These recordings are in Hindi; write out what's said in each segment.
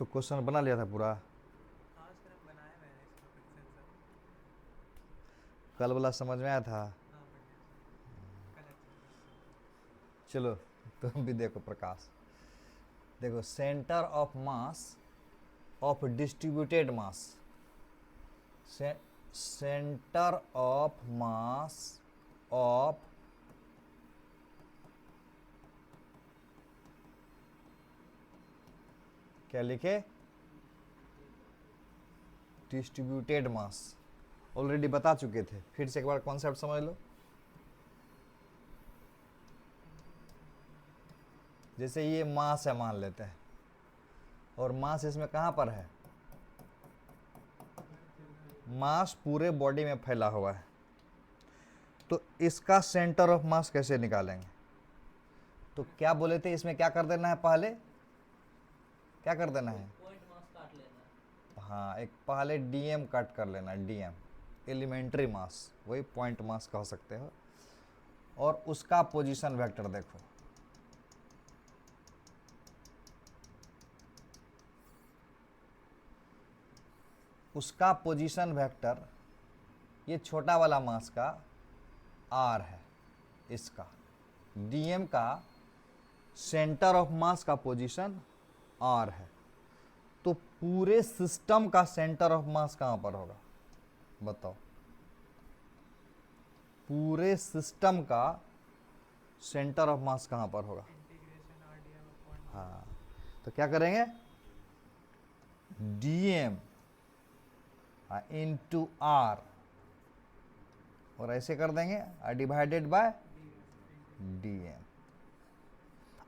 तो क्वेश्चन बना लिया था पूरा। हाँ सर बनाया मैंने इसका क्वेश्चन सर। कल वाला समझ में आया था। हाँ बढ़िया सर, कल अच्छा क्वेश्चन। चलो तुम भी देखो प्रकाश। देखो centre of mass of distributed mass, centre of mass of क्या लिखे, डिस्ट्रीब्यूटेड मास। ऑलरेडी बता चुके थे, फिर से एक बार कॉन्सेप्ट समझ लो। जैसे ये मास है मान लेते हैं, और मास इसमें कहां पर है, मास पूरे बॉडी में फैला हुआ है। तो इसका सेंटर ऑफ मास कैसे निकालेंगे? तो क्या बोले थे, इसमें क्या कर देना है, पहले क्या कर देना है, पॉइंट मास काट लेना है। हाँ एक पहले डीएम कट कर लेना, डीएम एलिमेंट्री मास, वही पॉइंट मास कह सकते हो। और उसका पोजीशन वेक्टर देखो, उसका पोजीशन वेक्टर ये छोटा वाला मास का आर है, इसका डीएम का सेंटर ऑफ मास का पोजीशन आर है। तो पूरे सिस्टम का सेंटर ऑफ मास कहां पर होगा बताओ, पूरे सिस्टम का सेंटर ऑफ मास कहां पर होगा? Integration R D M upon हाँ, तो क्या करेंगे, डीएम इंटू आर, और ऐसे कर देंगे डिवाइडेड बाय डीएम।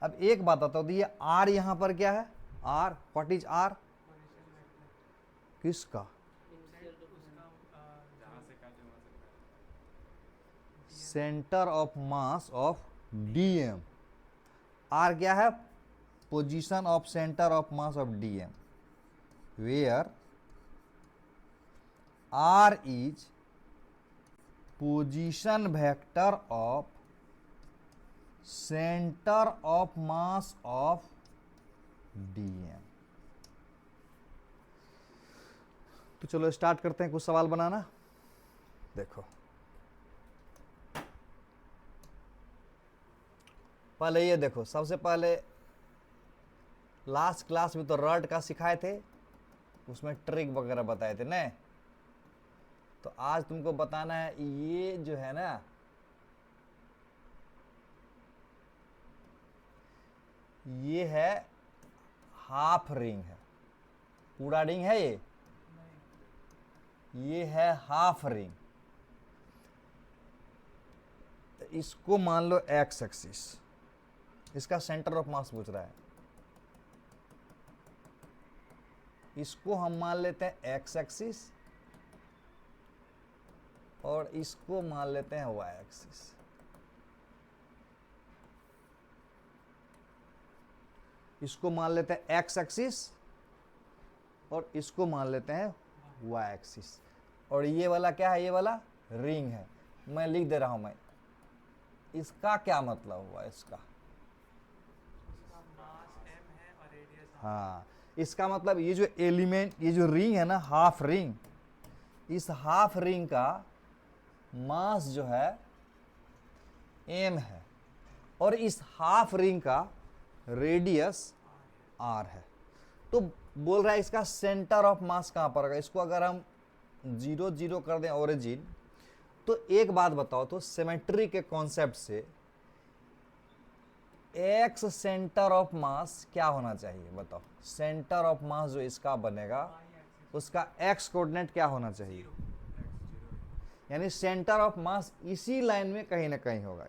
अब एक बात आता हूं, तो ये आर यहां पर क्या है, r what is r, position vector किसका, इनिशियल टू उसका जहाँ से काटे वहाँ से काटे। Centre of mass of DM. R क्या है, position of centre of mass of DM, where r is position vector of centre of mass of DM. तो चलो स्टार्ट करते हैं कुछ सवाल बनाना। देखो पहले ये देखो, सबसे पहले लास्ट क्लास में तो रड का सिखाए थे, उसमें ट्रिक वगैरह बताए थे ना। तो आज तुमको बताना है ये जो है ना, ये है हाफ रिंग है, पूरा रिंग है ये है हाफ रिंग। तो इसको मान लो एक्स एक्सिस, इसका सेंटर ऑफ मास पूछ रहा है, इसको हम मान लेते हैं एक्स एक्सिस, और इसको मान लेते हैं वाई एक्सिस। इसको मान लेते हैं एक्स एक्सिस, और इसको मान लेते हैं वाई एक्सिस। और ये वाला क्या है, ये वाला रिंग है, मैं लिख दे रहा हूं मैं, इसका क्या मतलब हुआ इसका, उसका मास m है और रेडियस r। हाँ इसका मतलब ये जो एलिमेंट, ये जो रिंग है ना हाफ रिंग, इस हाफ रिंग का मास जो है m है, और इस हाफ रिंग का रेडियस r है। तो बोल रहा है इसका सेंटर ऑफ मास कहां पर होगा। इसको अगर हम 0 0 कर दें ओरिजिन, तो एक बात बताओ, तो सिमेट्री के कॉन्सेप्ट से एक्स सेंटर ऑफ मास क्या होना चाहिए बताओ, सेंटर ऑफ मास जो इसका बनेगा उसका एक्स कोऑर्डिनेट क्या होना चाहिए, यानी सेंटर ऑफ मास इसी लाइन में कहीं ना कहीं होगा,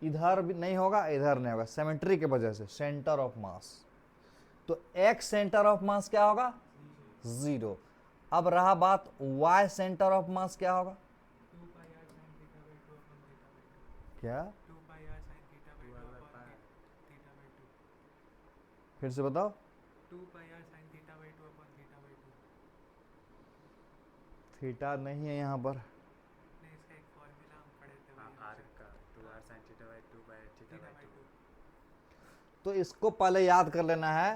इधर भी नहीं होगा इधर नहीं होगा, सिमेट्री के वजह से सेंटर ऑफ मास। तो एक्स सेंटर ऑफ मास क्या होगा, 0। अब रहा बात वाई सेंटर ऑफ मास क्या होगा, 2 पाई r sin theta by 2 upon theta by 2। क्या, 2 पाई r sin theta by 2 upon theta by 2। फिर से बताओ, 2 पाई r sin theta by 2 upon theta by 2। Theta नहीं है यहाँ पर, नहीं, इसका एक फॉर्मूला हम पढ़े थे हाँ वही आर का 2r sin theta by 2 by theta theta by by 2। 2। तो इसको पहले याद कर लेना है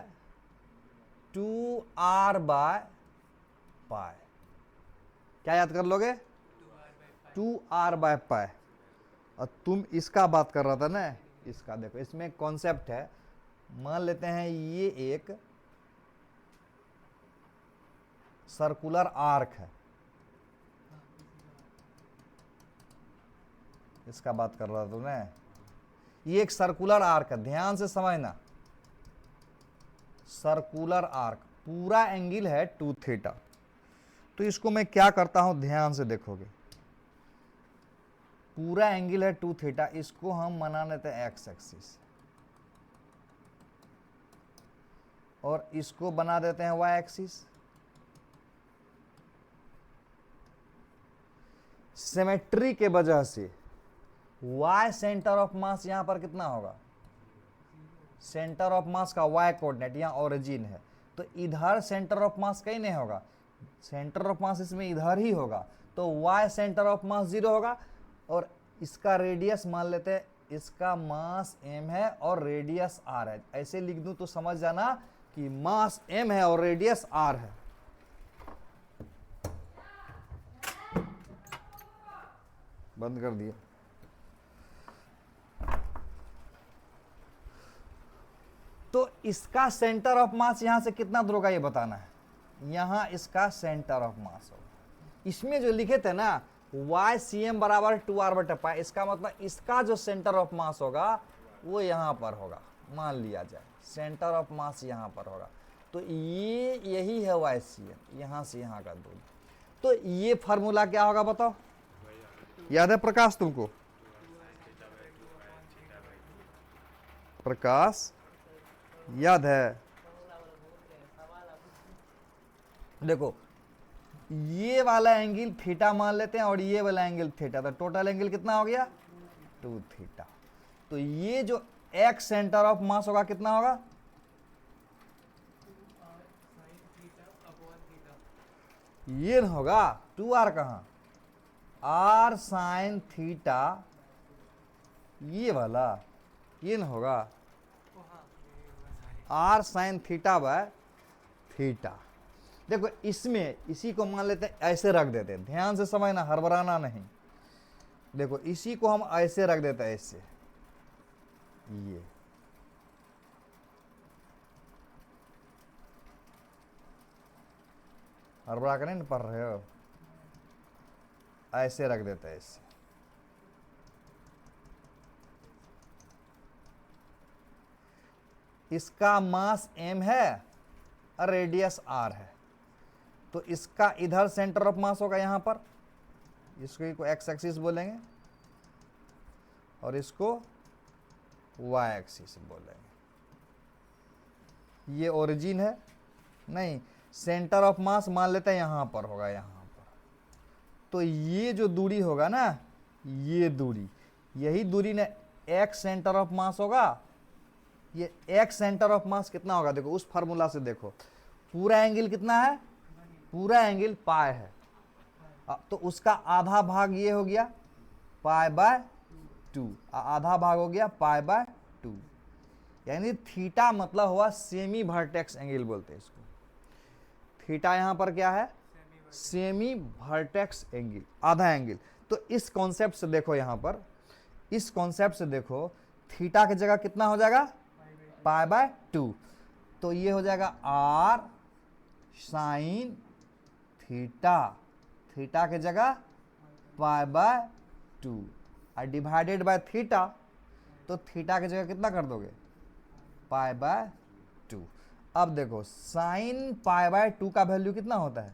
2r बाय पाई। क्या याद कर लोगे? 2r by pi. और तुम इसका बात कर रहा था ना, इसका देखो, इसमें कॉन्सेप्ट है। मान लेते हैं ये एक सर्कुलर आर्क है, इसका बात कर रहा था तुमने। ये एक सर्कुलर आर्क है, ध्यान से समझना। सर्कुलर आर्क, पूरा एंगल है 2 थीटा। तो इसको मैं क्या करता हूं, ध्यान से देखोगे। पूरा एंगल है 2 थीटा, इसको हम बना लेते हैं एक्स एक्सिस और इसको बना देते हैं वाई एक्सिस। सिमेट्री के वजह से y सेंटर ऑफ मास यहां पर कितना होगा? सेंटर ऑफ मास का y कोऑर्डिनेट यहां ओरिजिन है, तो इधर सेंटर ऑफ मास कहीं नहीं होगा, सेंटर ऑफ मास इसमें इधर ही होगा। तो y सेंटर ऑफ मास 0 होगा और इसका रेडियस मान लेते हैं, इसका मास m है और रेडियस r है। ऐसे लिख दूं तो समझ जाना कि मास m है और रेडियस r है। बंद कर दिया। तो इसका सेंटर ऑफ मास यहां से कितना दूर होगा ये बताना है। यहां इसका सेंटर ऑफ मास होगा। इसमें जो लिखे थे ना वाई सी एम बराबर 2r बटे पाई, इसका मतलब इसका जो सेंटर ऑफ मास होगा वो यहां पर होगा। मान लिया जाए सेंटर ऑफ मास यहां पर होगा, तो ये यही है वाई सी एम, यहां से यहां का दूरी। तो ये फार्मूला क्या होगा बताओ? याद है प्रकाश तुमको? प्रकाश याद है? देखो ये वाला एंगल थीटा मान लेते हैं और ये वाला एंगल थीटा, तो टोटल एंगल कितना हो गया? 2 थीटा। तो ये जो एक्स सेंटर ऑफ मास होगा कितना होगा? ये न होगा 2r, कहां r साइन थीटा, ये वाला ये न होगा r sign theta by theta. देखो इसमें इसी को मान लेते हैं, ऐसे रख देते हैं, ध्यान से समझना, हड़बड़ाना नहीं। देखो इसी को हम ऐसे रख देते हैं, ऐसे ये हड़बड़ा कर नहीं पढ़ रहे हो, ऐसे रख देते हैं ऐसे। इसका मास m है और रेडियस r है, तो इसका इधर सेंटर ऑफ मास होगा यहां पर, इसको एक्स एक्सिस बोलेंगे और इसको वाई एक्सिस बोलेंगे। ये ओरिजिन है, नहीं सेंटर ऑफ मास मान लेते हैं यहां पर होगा, यहां पर। तो ये जो दूरी होगा ना, ये दूरी, यही दूरी ने एक्स सेंटर ऑफ मास होगा। ये एक्स सेंटर ऑफ मास कितना होगा? देखो उस फार्मूला से देखो, पूरा एंगल कितना है? पूरा एंगल पाई है, तो उसका आधा भाग ये हो गया पाई बाय 2, आधा भाग हो गया पाई बाय 2। यानी थीटा मतलब हुआ सेमी वर्टेक्स एंगल बोलते हैं इसको। थीटा यहां पर क्या है? सेमी वर्टेक्स एंगल, आधा एंगल। तो इस कॉन्सेप्ट से देखो, यहां पर इस कॉन्सेप्ट से देखो, थीटा की जगह कितना हो जाएगा? Pi by 2। तो ये हो जाएगा r साइन थीटा, थीटा की जगह पाई बाय 2 और डिवाइडेड बाय थीटा, तो थीटा की जगह कितना कर दोगे? Pi by 2। अब देखो साइन पाई बाय 2 का वैल्यू कितना होता है?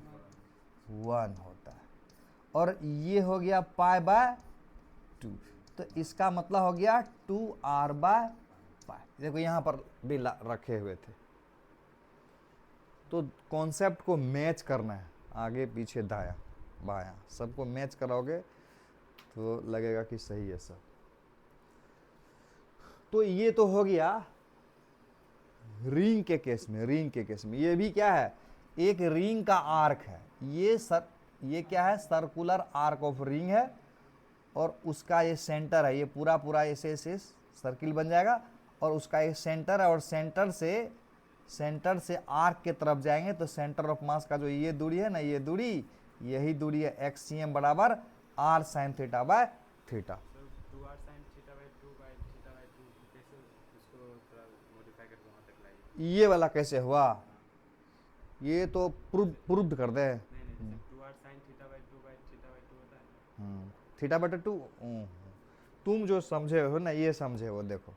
1 होता है, और ये हो गया पाई बाय 2, तो इसका मतलब हो गया 2r बाय पाई। देखो यहां पर भी रखे हुए थे, तो कॉन्सेप्ट को मैच करना है, आगे पीछे दाया बाया सबको मैच कराओगे तो लगेगा कि सही है सब। तो ये तो हो गया रिंग के केस में। रिंग के केस में ये भी क्या है? एक रिंग का आर्क है। ये क्या है? सर्कुलर आर्क ऑफ रिंग है, और उसका ये सेंटर है, ये पूरा ऐसे सर्किल बन जाएगा, और उसका एक सेंटर है, और सेंटर से सेंटर से आर्क के तरफ जाएंगे तो सेंटर ऑफ मास का जो ये दूरी है ना, ये दूरी, यही दूरी है XCM बराबर r sin theta by theta. Sir 2r sin theta by 2 by theta by 2 कैसे उसको थोड़ा मॉडिफाई करके वहाँ तक लाइए? ये वाला कैसे हुआ, ये तो प्रूव्ड कर दे। नहीं नहीं, जैसे 2r sin theta by 2 by theta by 2 होता है ना, थीटा बटे 2, तुम जो समझे हो ना, ये समझे हो, देखो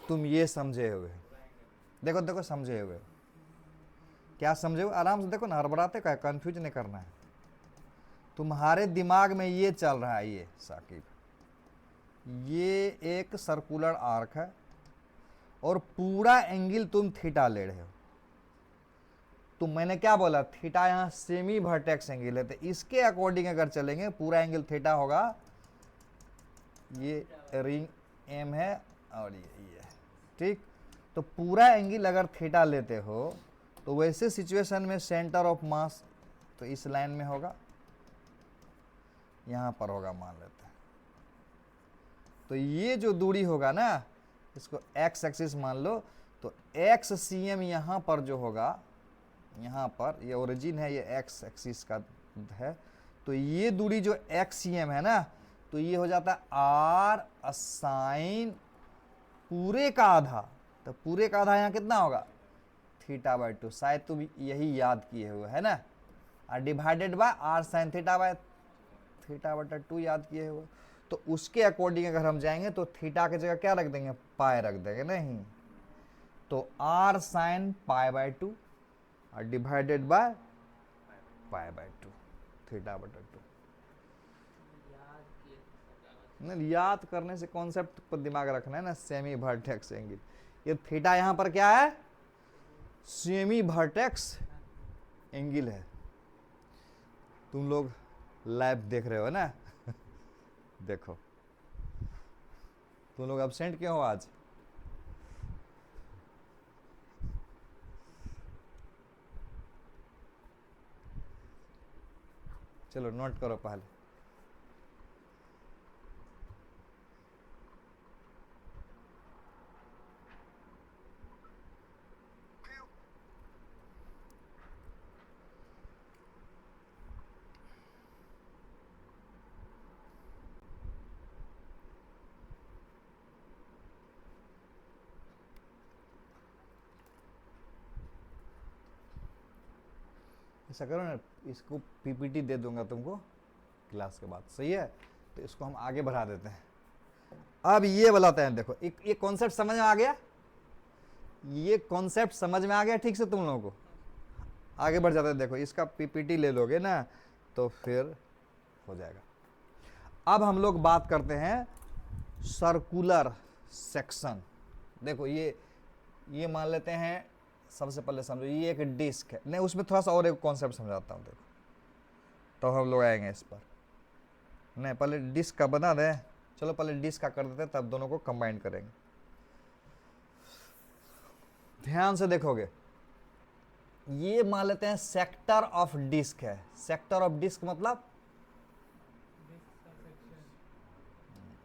तुम ये समझे हुए, देखो देखो समझे हुए, क्या समझे हो, आराम से देखो ना, हड़बड़ाते का, कंफ्यूज नहीं करना है। तुम्हारे दिमाग में ये चल रहा है, ये साकिब, ये एक सर्कुलर आर्क है और पूरा एंगल तुम थीटा ले रहे हो। तो मैंने क्या बोला, थीटा यहाँ सेमी वर्टेक्स एंगल है, तो इसके अकॉर्डिंग अगर चलेंगे पूरा एंगल थीटा होगा, ये रिंग एम है और ये है, ठीक। तो पूरा एंगल अगर थीटा लेते हो तो वैसे सिचुएशन में सेंटर ऑफ मास तो इस लाइन में होगा, यहाँ पर होगा मान लेते हैं। तो ये जो दूरी होगा ना, इसको एक्स एक्सिस मान लो, तो XCM यहाँ पर जो होगा, यहाँ पर ये ओरिजिन है, ये एक्स एक्सिस का है, तो ये दूरी जो XCM है ना, तो ये हो जाता है r साइन पूरे का आधा, तो पूरे का आधा यहाँ कितना होगा, थीटा बाय 2, शायद तुम यही याद किए हुए है ना, और divided by r sign theta by theta बटा 2 याद किए हुए। तो उसके अकॉर्डिंग अगर हम जाएंगे तो थीटा की जगह क्या रख देंगे, पाई रख देंगे, नहीं तो r साइन पाई बाय 2 और divided by pi by 2, theta बटा 2। याद किए नहीं, याद करने से कॉन्सेप्ट पर दिमाग रखना है ना, सेमी वर्टेक्स एंगल, ये थीटा यहाँ पर क्या है, सेमी वर्टेक्स एंगल है। तुम लोग लाइव देख रहे हो ना देखो, तुम लोग एब्सेंट क्यों हो आज? चलो नोट करो पहले, ऐसा करो ना, इसको PPT दे दूंगा तुमको क्लास के बाद, सही है? तो इसको हम आगे बढ़ा देते हैं। अब ये बताते हैं, देखो ये कॉन्सेप्ट समझ में आ गया, ये कॉन्सेप्ट समझ में आ गया ठीक से तुम लोगों को? आगे बढ़ जाते हैं, देखो इसका PPT ले लोगे ना तो फिर हो जाएगा। अब हम लोग बात करते हैं सर्कुलर सेक्शन। देखो ये मान लेते हैं, सबसे पहले समझो ये एक डिस्क है, नहीं उसमें थोड़ा सा और एक कॉन्सेप्ट समझाता हूँ, देखो तो हम लोग आएंगे इस पर। नहीं पहले डिस्क का बता दें, चलो पहले डिस्क का कर देते हैं, तब दोनों को कंबाइन करेंगे। ध्यान से देखोगे, ये मान लेते हैं सेक्टर ऑफ डिस्क है। सेक्टर ऑफ डिस्क मतलब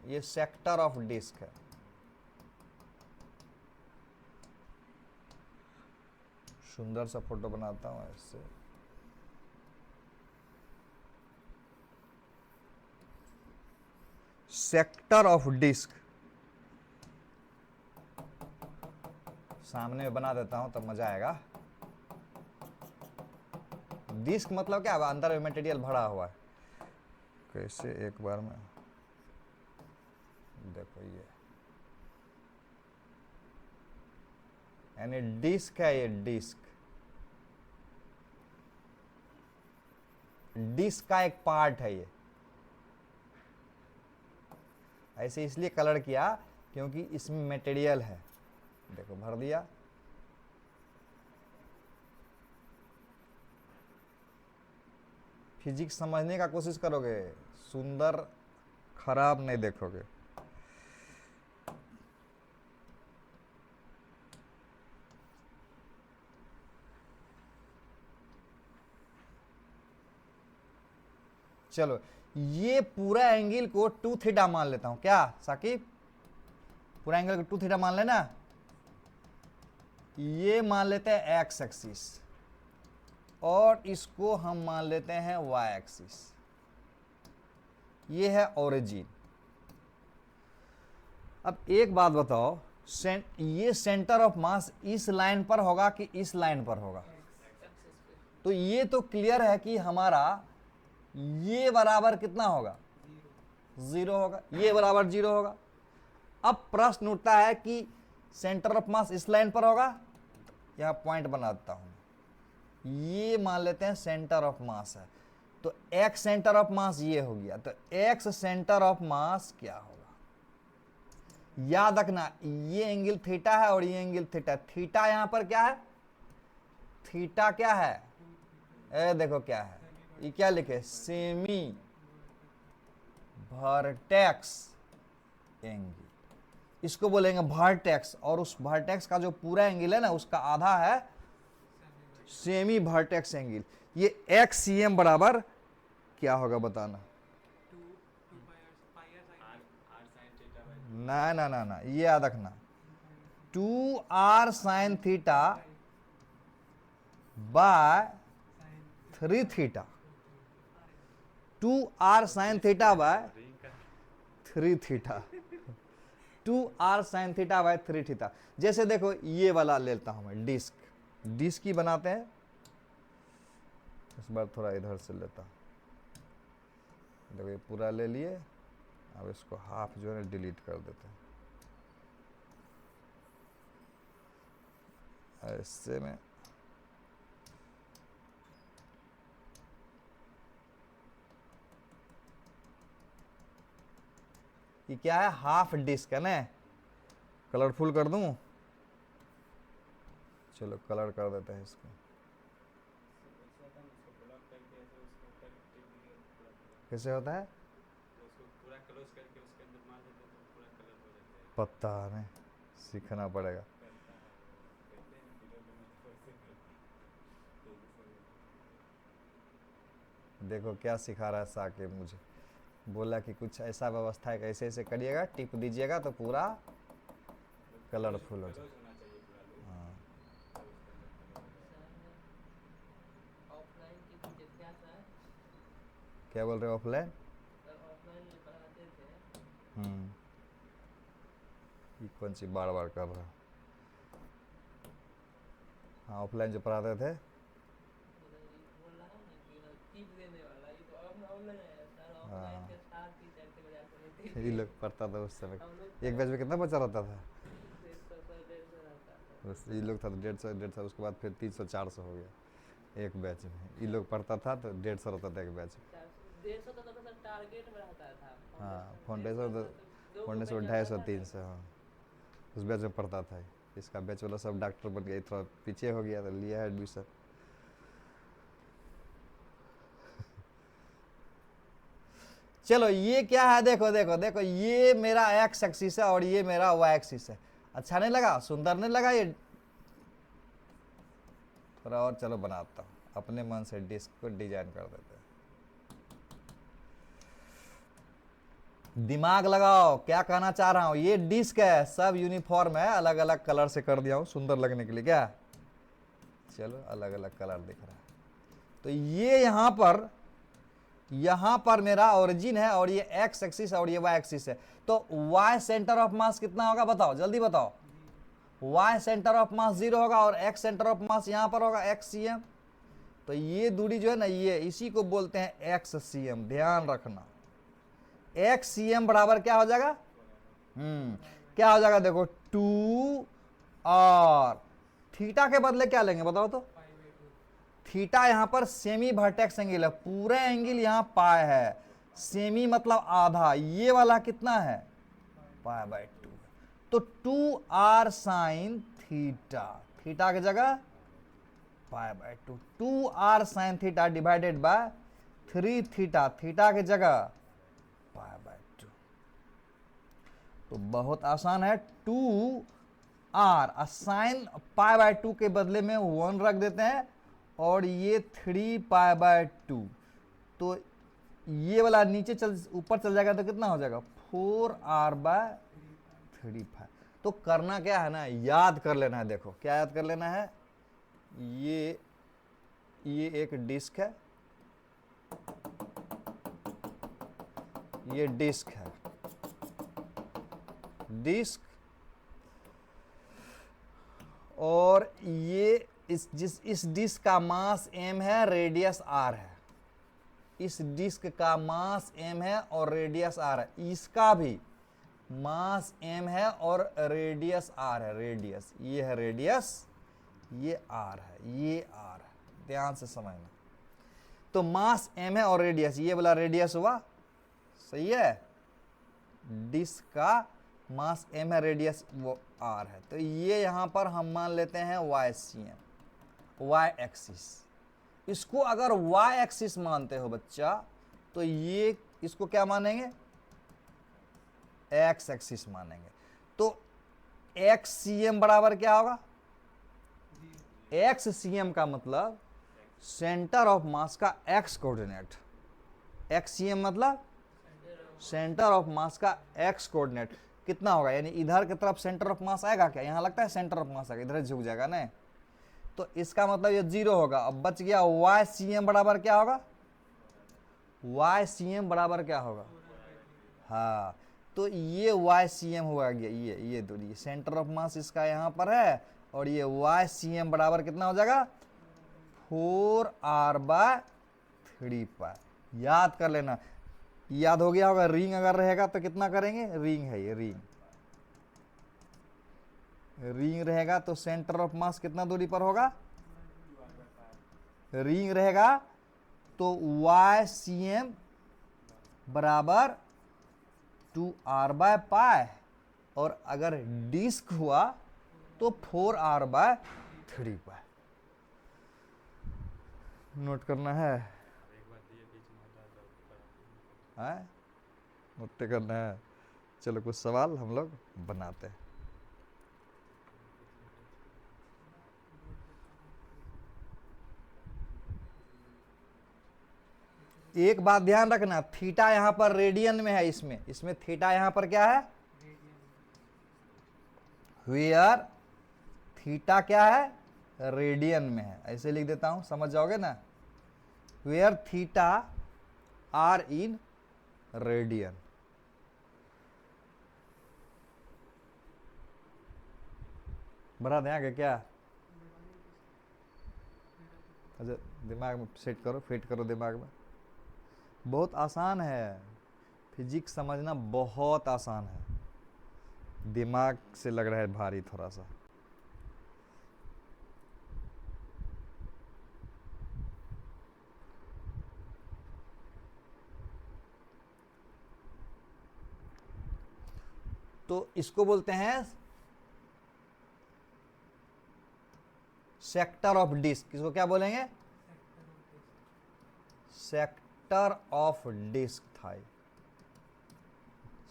ये सेक्टर ऑफ डिस्क है। सुंदर सा फोटो बनाता हूं इससे, सेक्टर ऑफ डिस्क सामने में बना देता हूं तब मजा आएगा। डिस्क मतलब क्या, अंदर में मटेरियल भरा हुआ है। कैसे, एक बार में देखो ये यानी डिस्क है, ये डिस्क का एक पार्ट है ये। ऐसे इसलिए कलर किया क्योंकि इसमें मटेरियल है, देखो भर दिया। फिजिक्स समझने का कोशिश करोगे, सुंदर खराब नहीं देखोगे। चलो ये पूरा एंगल को 2 थीटा मान लेता हूं, क्या साकिब? पूरा एंगल को 2 थीटा मान लेना। ये मान लेते हैं एक्स एक्सिस और इसको हम मान लेते हैं वाई एक्सिस। ये है ओरिजिन। अब एक बात बताओ, ये सेंटर ऑफ मास इस लाइन पर होगा कि इस लाइन पर होगा? तो ये तो क्लियर है कि हमारा ये बराबर कितना होगा? 0 होगा। ये बराबर 0 होगा। अब प्रश्न उठता है कि सेंटर ऑफ मास इस लाइन पर होगा? यहां पॉइंट बना देता हूं। ये मान लेते हैं सेंटर ऑफ मास है, तो एक्स सेंटर ऑफ मास ये हो गया, तो एक्स सेंटर ऑफ मास क्या होगा? याद रखना, ये एंगल थीटा है और ये एंगल थीटा। थीटा यहां पर क्या है? थीटा क्या है? देखो क्या है, ये क्या लिखे? सेमी वर्टेक्स एंगल, इसको बोलेंगे वर्टेक्स। और उस वर्टेक्स का जो पूरा एंगल है ना, उसका आधा है सेमी वर्टेक्स एंगल। ये एक्स सी एम बराबर क्या होगा बताना? ना ना ना ना, ये याद रखना, 2r sign theta bye 3 theta. 2r sign theta bye 3 theta. 2r sign theta bye 3 theta. जैसे देखो ये वाला लेता हूं मैं, डिस्क ही बनाते हैं। इस बार थोड़ा इधर से लेता हूं। देखो ये पूरा ले लिए, अब इसको हाफ जो है डिलीट कर देते हैं। ऐसे में ये क्या है? हाफ डिस्क है ना। कलरफुल कर दूं? चलो कलर कर देते हैं इसको। कैसे होता है? पता नहीं, सीखना पड़ेगा। देखो क्या सिखा रहा है साकिब मुझे। बोला कि कुछ ऐसा व्यवस्था है, ऐसे ऐसे करिएगा, टिप दीजिएगा तो पूरा कलरफुल हो जाए। हाँ, ऑफलाइन की भी क्या था? क्या बोल रहे हो? ऑफलाइन? ऑफलाइन में पढ़ाते थे। ये कौन सी बार बार कर रहा? हाँ, ऑफलाइन जो पढ़ाते थे। बोल रहा हूँ ना कि टिप देने वाला, ये तो ऑनलाइन है सर। हाँ, ऑफलाइन के साथ ही चलते बजा करते ये लोग पढ़ता था उस समय। हम लोग एक बैच में कितना बच्चा रहता था? 100 रहता था। बस ये लोग था तो 150, उसके बाद फिर 300-400 हो गया एक बैच में। ये लोग पढ़ता था तो 150 रहता था एक बैच में। 150 तो सर टारगेट में रहता था। हाँ, फाउंडेशन तो फाउंडेशन 250-300। हाँ, उस बैच में पढ़ता था। इसका बैच वाला सब डॉक्टर बन गया, थोड़ा पीछे हो गया तो लिया है एडमिशन। चलो ये क्या है? देखो देखो देखो, ये मेरा एक्स एक्सिस है और ये मेरा वाई एक्सिस है। अच्छा नहीं लगा? सुंदर नहीं लगा? ये थोड़ा और चलो बनाता हूं, अपने मन से डिस्क को डिजाइन कर देते हैं। दिमाग लगाओ, क्या कहना चाह रहा हूं। ये डिस्क है, सब यूनिफॉर्म है, अलग अलग कलर से कर दिया हूं सुंदर लगने के लिए। क्या? चलो अलग अलग कलर दिख रहा है। तो ये यहां पर मेरा ओरिजिन है और ये एक्स एक्सिस और ये वाई एक्सिस है। तो वाई सेंटर ऑफ मास कितना होगा बताओ, जल्दी बताओ। वाई सेंटर ऑफ मास 0 होगा और एक्स सेंटर ऑफ मास यहां पर होगा एक्स सी एम। तो ये दूरी जो है ना, ये इसी को बोलते हैं एक्स सी एम। ध्यान रखना, एक्स सी एम बराबर क्या हो जाएगा? क्या हो जाएगा? देखो 2 और थीटा के बदले क्या लेंगे बताओ तो? थीटा यहां पर सेमी वर्टेक्स एंगल है, पूरा एंगल यहां पाई है। सेमी मतलब आधा, ये वाला कितना है? Pi by 2। तो 2r साइन थीटा, थीटा की जगह pi by 2। 2r sign theta divided bye 3 theta, theta की जगह पाई बाय 2। तो बहुत आसान है। 2r साइन पाई बाय 2 के बदले में 1 रख देते हैं और ये 3 पाई बाय 2। तो ये वाला नीचे ऊपर चल जाएगा तो कितना हो जाएगा? 4r बाय 3 पाई। तो करना क्या है ना, याद कर लेना है। देखो क्या याद कर लेना है, ये एक डिस्क है, ये डिस्क है, डिस्क, और ये इस डिस्क का मास m है, रेडियस r है। इस डिस्क का मास m है और रेडियस r है। इसका भी मास m है और रेडियस r है। रेडियस, ये है रेडियस, ये r है, ये r है। ध्यान से समझना। तो मास m है और रेडियस, ये वाला रेडियस हुआ, सही है। डिस्क का मास m है, रेडियस वो r है। तो ये यहां पर हम मान लेते हैं YCM, y एक्सिस। इसको अगर y एक्सिस मानते हो बच्चा, तो ये इसको क्या मानेंगे, x एक्सिस मानेंगे। तो XCM बराबर क्या होगा, XCM का मतलब सेंटर ऑफ मास का x कोऑर्डिनेट। XCM मतलब सेंटर ऑफ मास का x कोऑर्डिनेट कितना होगा, यानी इधर की तरफ सेंटर ऑफ मास आएगा क्या, यहां लगता है सेंटर ऑफ मास आएगा, इधर झुक जाएगा ना। तो इसका मतलब ये 0 होगा। अब बच गया YCM बराबर क्या होगा, YCM बराबर क्या होगा, हाँ, तो ये YCM हुआ गया, ये दूरी, सेंटर ऑफ मास इसका यहाँ पर है, और ये YCM बराबर कितना हो जाएगा, 4r/3π। याद कर लेना, याद हो गया होगा। रिंग अगर रहेगा तो कितना करेंगे, रिंग है ये, रिंग रहेगा तो सेंटर ऑफ मास कितना दूरी पर होगा, रिंग रहेगा तो YCM बराबर 2r/π, और अगर डिस्क हुआ तो 4r/3π। नोट करना है, एक बार दिए बीच में होता है तो है नोट करना है। चलो कुछ सवाल हम लोग बनाते हैं। एक बात ध्यान रखना, थीटा यहां पर रेडियन में है, इसमें थीटा यहां पर क्या है, वेयर थीटा क्या है, रेडियन में है। ऐसे लिख देता हूं, समझ जाओगे ना, where theta are in radian. बड़ा ध्यान है क्या, अच्छा दिमाग में सेट करो, फिट करो दिमाग में। बहुत आसान है, फिजिक्स समझना बहुत आसान है, दिमाग से लग रहा है भारी थोड़ा सा। तो इसको बोलते हैं सेक्टर ऑफ डिस्क। किसको क्या बोलेंगे, सेक्टर ऑफ डिस्क था,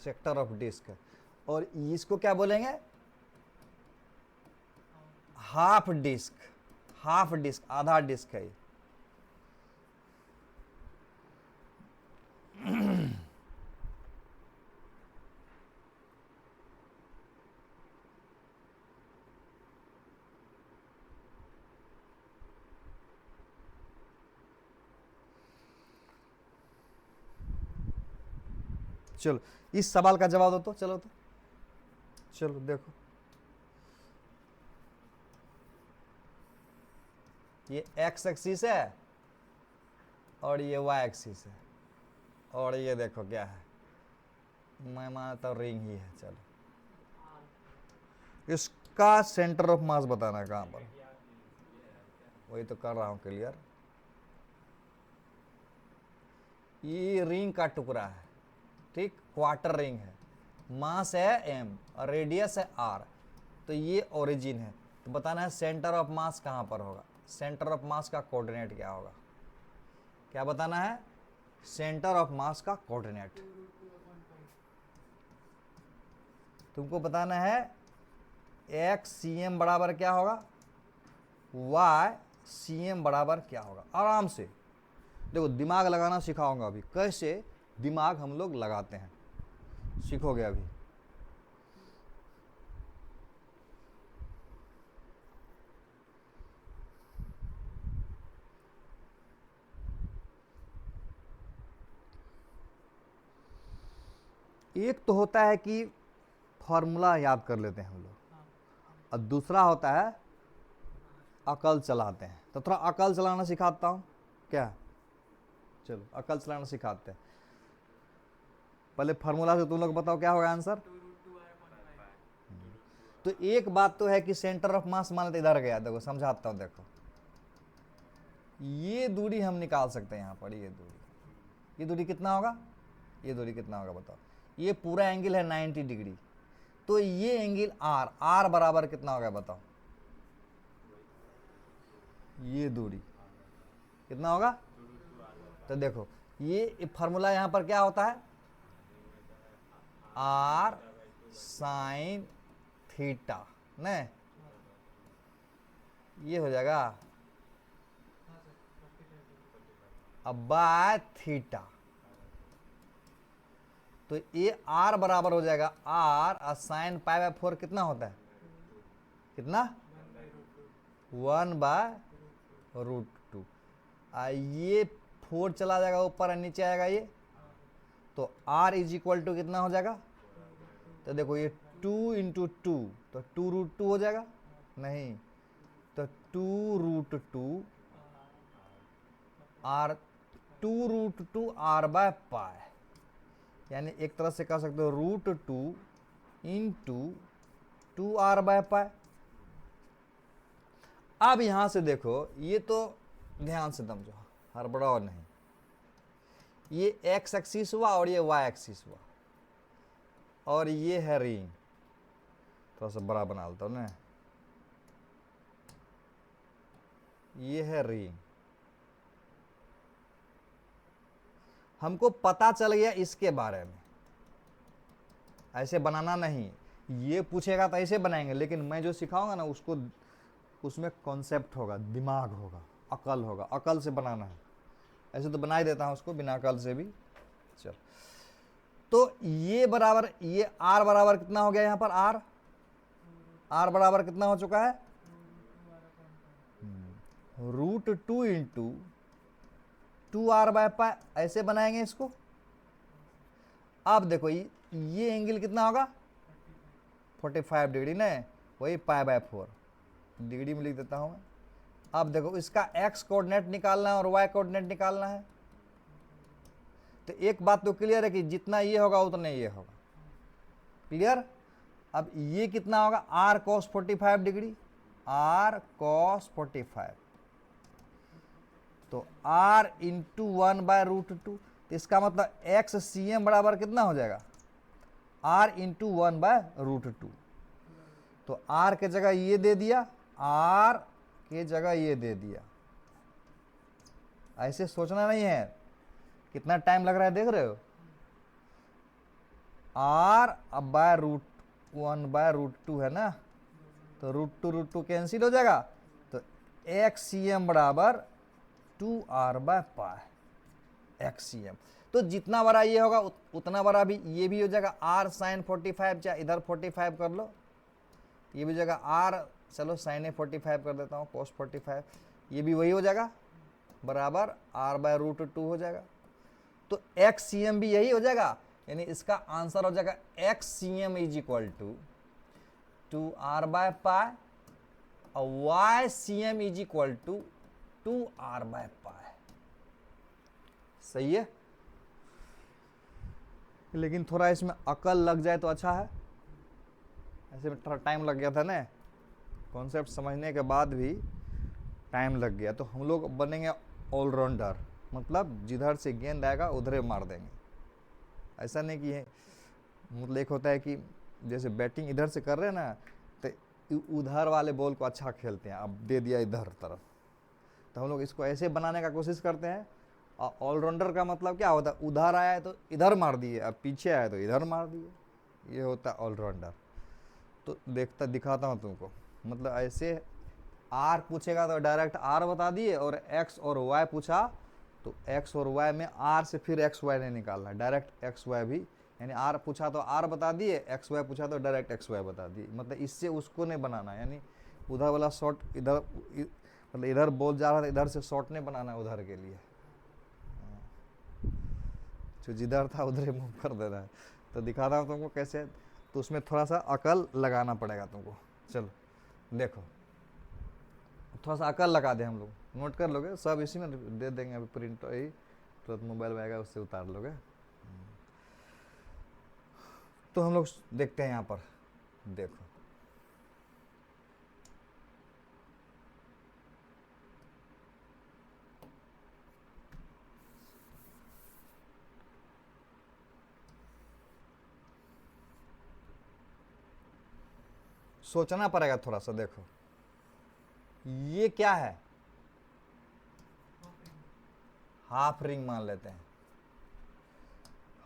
सेक्टर ऑफ डिस्क। और इसको क्या बोलेंगे, हाफ डिस्क, हाफ डिस्क आधा डिस्क है। चलो इस सवाल का जवाब दो तो, चलो देखो, ये x एक्सिस है और ये y एक्सिस है, और ये देखो क्या है, मैं मानता हूं रिंग ही है। चलो इसका सेंटर ऑफ मास बताना कहां पर, वही तो कर रहा हूं क्लियर। ये रिंग का टुकड़ा है, ठीक, क्वार्टर रिंग है, मास है m और रेडियस है r। तो ये ओरिजिन है, तो बताना है सेंटर ऑफ मास कहां पर होगा, सेंटर ऑफ मास का कोऑर्डिनेट क्या होगा, क्या बताना है, सेंटर ऑफ मास का कोऑर्डिनेट तुमको बताना है। XCM बराबर क्या होगा, YCM बराबर क्या होगा। आराम से देखो, दिमाग लगाना सिखाऊंगा अभी, कैसे दिमाग हम लोग लगाते हैं, सीखोगे अभी। एक तो होता है कि फॉर्मूला याद कर लेते हैं हम लोग, और दूसरा होता है अकल चलाते हैं। तो थोड़ा अकल चलाना सिखाता हूँ क्या, चलो अकल चलाना सिखाते हैं। पहले फार्मूला से तुम लोग बताओ क्या होगा आंसर। 2√2r/5। तो एक बात तो है कि सेंटर ऑफ मास मान लेते इधर गया, देखो समझाता हूँ, देखो ये दूरी हम निकाल सकते हैं यहाँ पर, ये दूरी कितना होगा, ये दूरी कितना होगा बताओ। ये पूरा एंगल है 90 डिग्री, तो ये एंगल आर बराबर कितना होगा बताओ, ये दूरी कितना होगा। तो देखो ये फार्मूला यहाँ पर क्या होता है, आर साइन थीटा न, ये हो जाएगा अब बाय थीटा। तो ये आर बराबर हो जाएगा आर और साइन पाई बाय 4 कितना होता है, कितना 1/√2। ये 4 चला जाएगा ऊपर और नीचे आएगा ये, तो r इज इक्वल टू कितना हो जाएगा। तो देखो ये 2 × 2 तो 2√2 हो जाएगा, नहीं तो 2√2 r 2√2 r/π, यानी एक तरह से कह सकते हो √2 × 2r/π। अब यहां से देखो, ये तो ध्यान से समझो, हड़बड़ाओ नहीं, ये x एक्सिस हुआ और ये y एक्सिस हुआ, और ये है रिंग, थोड़ा सा बड़ा बना लेता हूं ना, ये है रिंग। हमको पता चल गया इसके बारे में, ऐसे बनाना नहीं, ये पूछेगा तो ऐसे बनाएंगे, लेकिन मैं जो सिखाऊंगा ना उसको, उसमें कॉन्सेप्ट होगा, दिमाग होगा, अकल होगा, अकल से बनाना है। ऐसे तो बना ही देता हूं उसको बिना अकल से भी। चल तो ये बराबर, ये r बराबर कितना हो गया यहाँ पर, r बराबर कितना हो चुका है, √2 × 2r/π, ऐसे बनाएंगे इसको। अब देखो ये एंगल कितना होगा 45 डिग्री ना, वही π/4 डिग्री में लिख देता हूं मैं। अब देखो इसका x कोऑर्डिनेट निकालना है और y कोऑर्डिनेट निकालना है। तो एक बात तो क्लियर है कि जितना ये होगा उतना ये होगा, क्लियर। अब ये कितना होगा r cos 45 degree, r cos 45, तो r × 1/√2, तो इसका मतलब x cm बराबर कितना हो जाएगा, r × 1/√2। तो r के जगह ये दे दिया, r के जगह ये दे दिया। ऐसे सोचना नहीं है, कितना टाइम लग रहा है देख रहे हो। r अब √1/√2 है ना, तो √2 कैंसिल हो जाएगा, तो x cm बराबर 2r/π xcm। तो जितना बड़ा ये होगा उतना बड़ा भी ये भी हो जाएगा, r sin 45, चाहे इधर 45 कर लो, ये भी हो जाएगा r, चलो sin 45 कर देता हूँ, cos 45, ये भी वही हो जाएगा बराबर r/√2 हो जाएगा। तो xcm भी यही हो जाएगा, यानी इसका आंसर हो जाएगा xcm is equal to 2r/π और ycm is equal to 2r/π। सही है, लेकिन थोड़ा इसमें अकल लग जाए तो अच्छा है। ऐसे में थोड़ा टाइम लग गया था ना, कॉन्सेप्ट समझने के बाद भी टाइम लग गया। तो हम लोग बनेंगे ऑलराउंडर, मतलब जिधर से गेंद आएगा उधर मार देंगे। ऐसा नहीं कि मतलब एक होता है कि जैसे बैटिंग इधर से कर रहे हैं ना, तो उधर वाले बॉल को अच्छा खेलते हैं, अब दे दिया इधर तरफ, तो हम लोग इसको ऐसे बनाने का कोशिश करते हैं। और ऑलराउंडर का मतलब क्या होता है, उधर आया तो इधर मार दिए, अब पीछे आया तो इधर मार दिए, ये होता है ऑलराउंडर। तो दिखाता हूँ तुमको, मतलब ऐसे आर पूछेगा तो डायरेक्ट आर बता दिए, और एक्स और वाई पूछा तो एक्स और वाई में आर से फिर एक्स वाई नहीं निकालना, डायरेक्ट एक्स वाई भी, यानी आर पूछा तो आर बता दिए, एक्स वाई पूछा तो डायरेक्ट एक्स वाई बता दिए। मतलब इससे उसको नहीं बनाना, यानी उधर वाला शॉट इधर, मतलब इधर बॉल जा रहा था, इधर से शॉट नहीं बनाना उधर के लिए, जो जिधर था उधर मूव कर देना है। तो दिखाता हूँ तुमको कैसे, तो उसमें थोड़ा सा अकल लगाना पड़ेगा तुमको। चलो देखो, थोड़ा सा अकल लगा दे हम लोग, नोट कर लोगे सब, इसी में दे देंगे अभी प्रिंट, यही तुरंत मोबाइल में आएगा उससे उतार लोगे। तो हम लोग देखते हैं यहाँ पर, देखो सोचना पड़ेगा थोड़ा सा। देखो ये क्या है, हाफ रिंग मान लेते हैं,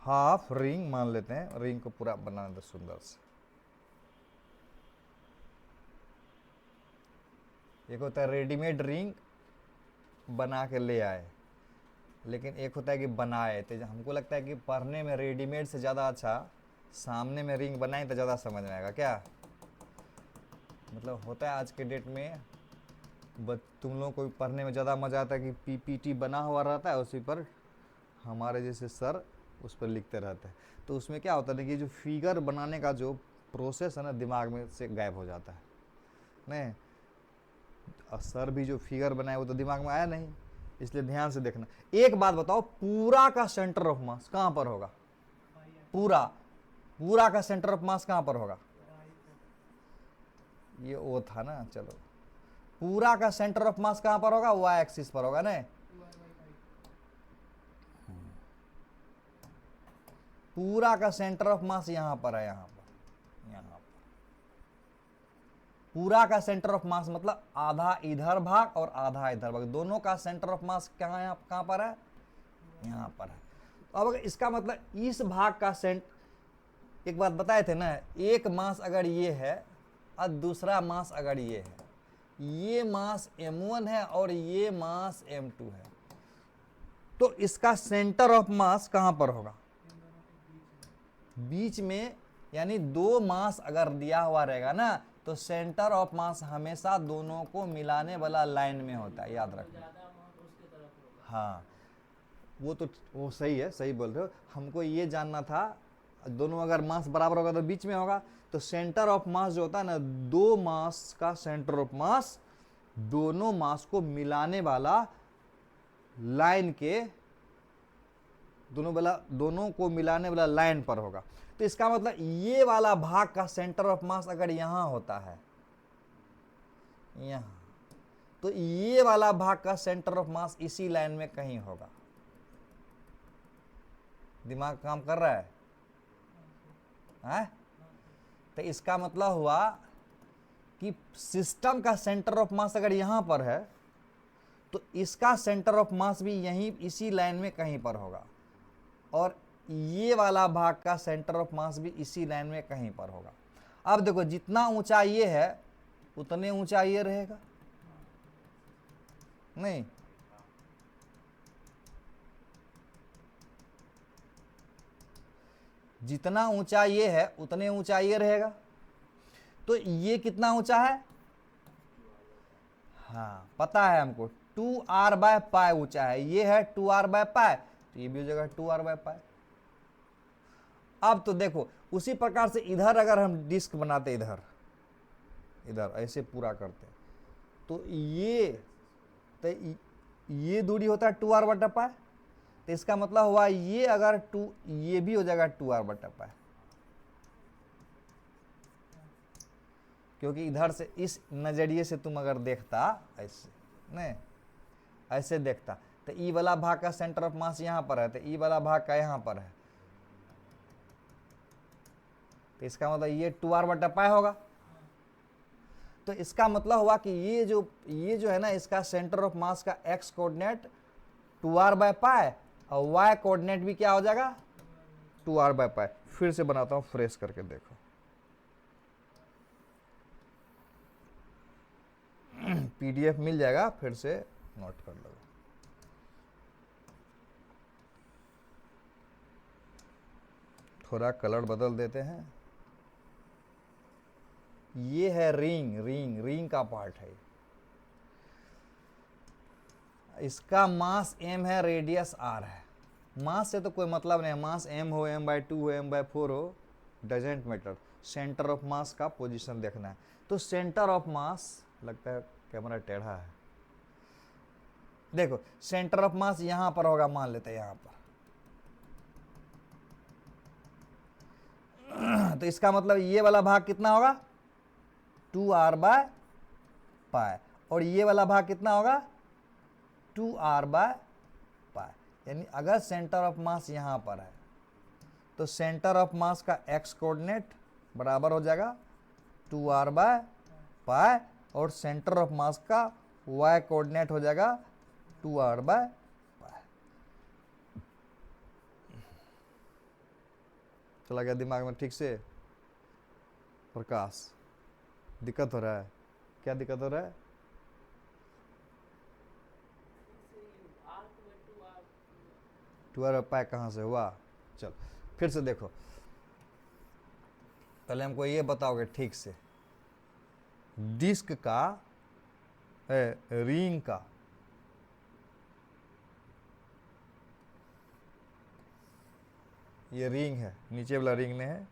हाफ रिंग मान लेते हैं, रिंग को पूरा बना दे सुंदर से। एक होता है रेडीमेड रिंग बना के ले आए, लेकिन एक होता है कि बनाए। तो हमको लगता है कि पढ़ने में रेडीमेड से ज़्यादा अच्छा सामने में रिंग बनाए तो ज़्यादा समझ में आएगा। क्या मतलब होता है आज के डेट में, तुम लोगों को पढ़ने में ज़्यादा मज़ा आता है कि पीपीटी बना हुआ रहता है, उसी पर हमारे जैसे सर उस पर लिखते रहते हैं। तो उसमें क्या होता है कि जो फिगर बनाने का जो प्रोसेस है ना, दिमाग में से गायब हो जाता है। नहीं, और सर भी जो फिगर बनाए वो तो दिमाग में आया नहीं, इसलिए ध्यान से देखना। एक बात बताओ, पूरा का सेंटर ऑफ मास कहाँ पर होगा? पूरा का सेंटर ऑफ मास कहाँ पर होगा? ये ओ था ना। चलो, पूरा का सेंटर ऑफ मास कहाँ पर होगा? वाई एक्सिस पर होगा ना। पूरा का सेंटर ऑफ मास यहां पर है, यहां पर पूरा का सेंटर ऑफ मास मतलब आधा इधर भाग और आधा इधर भाग, दोनों का सेंटर ऑफ मास कहां पर है? यहां पर है। तो अब इसका मतलब इस भाग का एक बात बताए थे ना, एक मास अगर ये है और दूसरा मास अगर ये है, ये मास m1 है और ये मास m2 है, तो इसका सेंटर ऑफ मास कहां पर होगा? बीच में। यानी दो मास अगर दिया हुआ रहेगा ना, तो सेंटर ऑफ मास हमेशा दोनों को मिलाने वाला लाइन में होता है, याद रखना। हाँ, वो सही है, सही बोल रहे हो। हमको ये जानना था, दोनों अगर मास बराबर होगा तो बीच में होगा। तो सेंटर ऑफ मास जो होता है ना, दो मास का सेंटर ऑफ मास दोनों मास को मिलाने वाला लाइन के दोनों को मिलाने वाला लाइन पर होगा। तो इसका मतलब ये वाला भाग का सेंटर ऑफ मास अगर यहां होता है, यहां, तो ये वाला भाग का सेंटर ऑफ मास इसी लाइन में कहीं होगा। दिमाग काम कर रहा है? तो इसका मतलब हुआ कि सिस्टम का सेंटर ऑफ मास अगर यहां पर है, तो इसका सेंटर ऑफ मास भी यहीं इसी लाइन में कहीं पर होगा, और ये वाला भाग का सेंटर ऑफ मास भी इसी लाइन में कहीं पर होगा। अब देखो, जितना ऊंचा ये है उतने ऊंचा ये रहेगा नहीं? जितना ऊंचा ये है उतने ऊंचा ये रहेगा। तो ये कितना ऊंचा है? हाँ, पता है हमको, 2r/π ऊंचा है। ये है 2r/π, तो ये भी हो जाएगा 2r/π। अब तो देखो, उसी प्रकार से इधर अगर हम डिस्क बनाते, इधर ऐसे पूरा करते, तो ये दूरी होता है 2r/π। तो इसका मतलब हुआ ये अगर ये भी हो जाएगा 2r/π, क्योंकि इधर से इस नजरिए से तुम अगर देखता ऐसे, नहीं ऐसे देखता, तो ई वाला भाग का सेंटर ऑफ मास यहां पर है, तो ई वाला भाग का यहां पर है, तो इसका मतलब ये 2r/π होगा। तो इसका मतलब हुआ कि ये जो है ना, इसका सेंटर ऑफ मास का x कोऑर्डिनेट 2r/π और y कोऑर्डिनेट भी क्या हो जाएगा? 2r/π। फिर से बनाता हूं फ्रेश करके, देखो PDF मिल जाएगा, फिर से नोट कर लो। थोड़ा कलर बदल देते हैं। ये है रिंग का पार्ट है। इसका मास m है, रेडियस r है, मास से तो कोई मतलब नहीं है, मास m हो, m/2 हो, m/4 हो, डजेंट मैटर, सेंटर ऑफ मास का पोजीशन देखना है। तो सेंटर ऑफ मास, लगता है कैमरा टेढ़ा है, देखो सेंटर ऑफ मास यहां पर होगा, मान लेते हैं यहां पर। तो इसका मतलब ये वाला भाग कितना होगा, 2r/π, और ये वाला भाग कितना होगा, 2r/π। यानी अगर सेंटर ऑफ मास यहां पर है तो सेंटर ऑफ मास का x कोऑर्डिनेट बराबर हो जाएगा 2r/π, और सेंटर ऑफ मास का y कोऑर्डिनेट हो जाएगा 2r/π। चला गया दिमाग में ठीक से? प्रकाश, दिक्कत हो रहा है? क्या दिक्कत हो रहा है? R to 2 R 2r/π कहाँ से हुआ? चल फिर से देखो, पहले हमको ये बताओगे ठीक से, डिस्क का रिंग का ये रिंग है, नीचे वाला रिंग में है,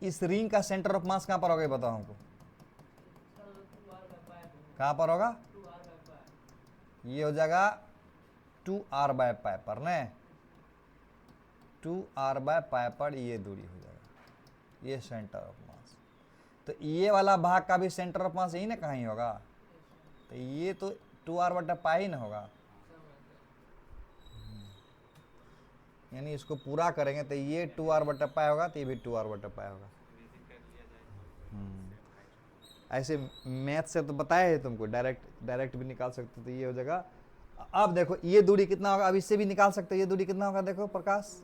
इस रिंग का सेंटर ऑफ मास कहां पर होगा, ये बताओ हमको, 2r/π कहां पर होगा? 2r/π ये हो जाएगा 2r/π पर ने, 2r/π पर ये दूरी हो जाएगा, ये सेंटर ऑफ मास। तो ये वाला भाग का भी सेंटर ऑफ मास यही ना कहीं होगा, तो ये तो 2r/π ही ना होगा। यानी इसको पूरा करेंगे तो ये 2r/π होगा, तो ये भी 2r/π होगा। ऐसे मैथ से तो बताया है तुमको, डायरेक्ट भी निकाल सकते हो, तो ये हो जाएगा। अब देखो ये दूरी कितना होगा, अब इससे भी निकाल सकते हो, ये दूरी कितना होगा, देखो प्रकाश,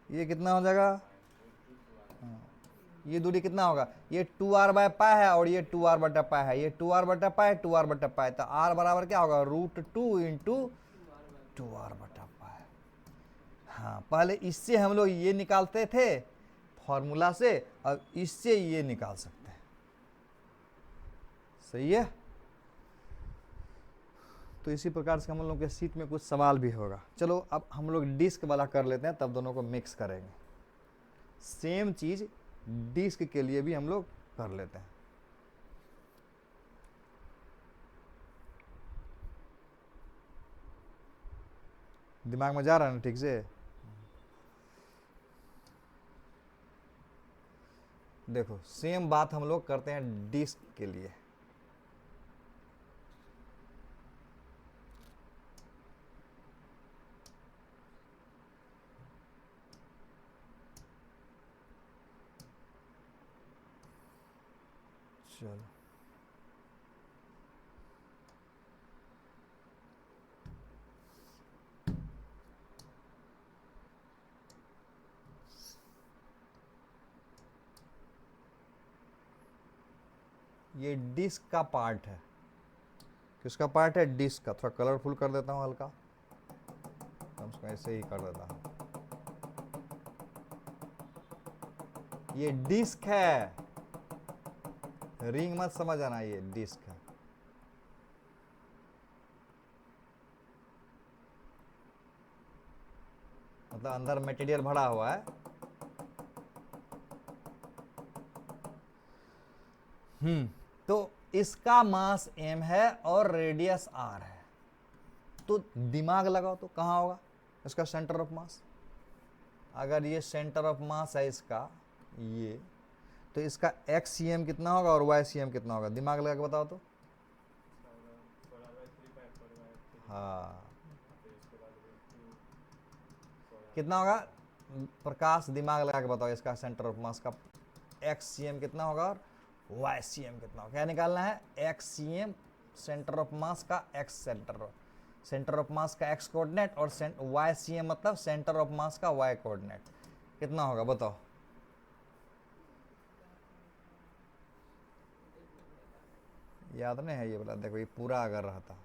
ये कितना हो जाएगा, ये दूरी कितना होगा, ये 2r/π है और ये 2r/π है, ये 2r/π है, 2r/π है, तो r बराबर क्या होगा, √2 इंटू 2r/π। हाँ, पहले इससे हम लोग ये निकालते थे फॉर्मूला से, अब इससे ये निकाल सकते हैं। सही है? तो इसी प्रकार से हम लोग के सीट में कुछ सवाल भी होगा। चलो अब हम लोग डिस्क वाला कर लेते हैं, तब दोनों को मिक्स करेंगे। सेम चीज डिस्क के लिए भी हम लोग कर लेते हैं। दिमाग में जा रहा है ना ठीक से? देखो सेम बात हम लोग करते हैं डिस्क के लिए। चलो ये डिस्क का पार्ट है। किसका पार्ट है? डिस्क का। थोड़ा कलरफुल कर देता हूँ हल्का, हम इसको ऐसे ही कर देता हूँ। ये डिस्क है, रिंग मत समझ आना, ये डिस्क है। मतलब अंदर मटेरियल भरा हुआ है। तो इसका मास m है और रेडियस r है। तो दिमाग लगाओ तो कहाँ होगा इसका सेंटर ऑफ मास? अगर ये सेंटर ऑफ मास है इसका ये, तो इसका xcm कितना होगा और ycm कितना होगा? दिमाग लगा के बताओ तो। हाँ, कितना होगा प्रकाश? दिमाग लगा के बताओ, इसका सेंटर ऑफ मास का xcm कितना होगा और ycm कितना होगा? क्या निकालना है? xcm सेंटर ऑफ मास का x सेंटर ऑफ मास का x कोऑर्डिनेट, और ycm मतलब सेंटर ऑफ मास का y कोऑर्डिनेट। कितना होगा बताओ? याद नहीं है ये वाला? देखो ये पूरा अगर रहता,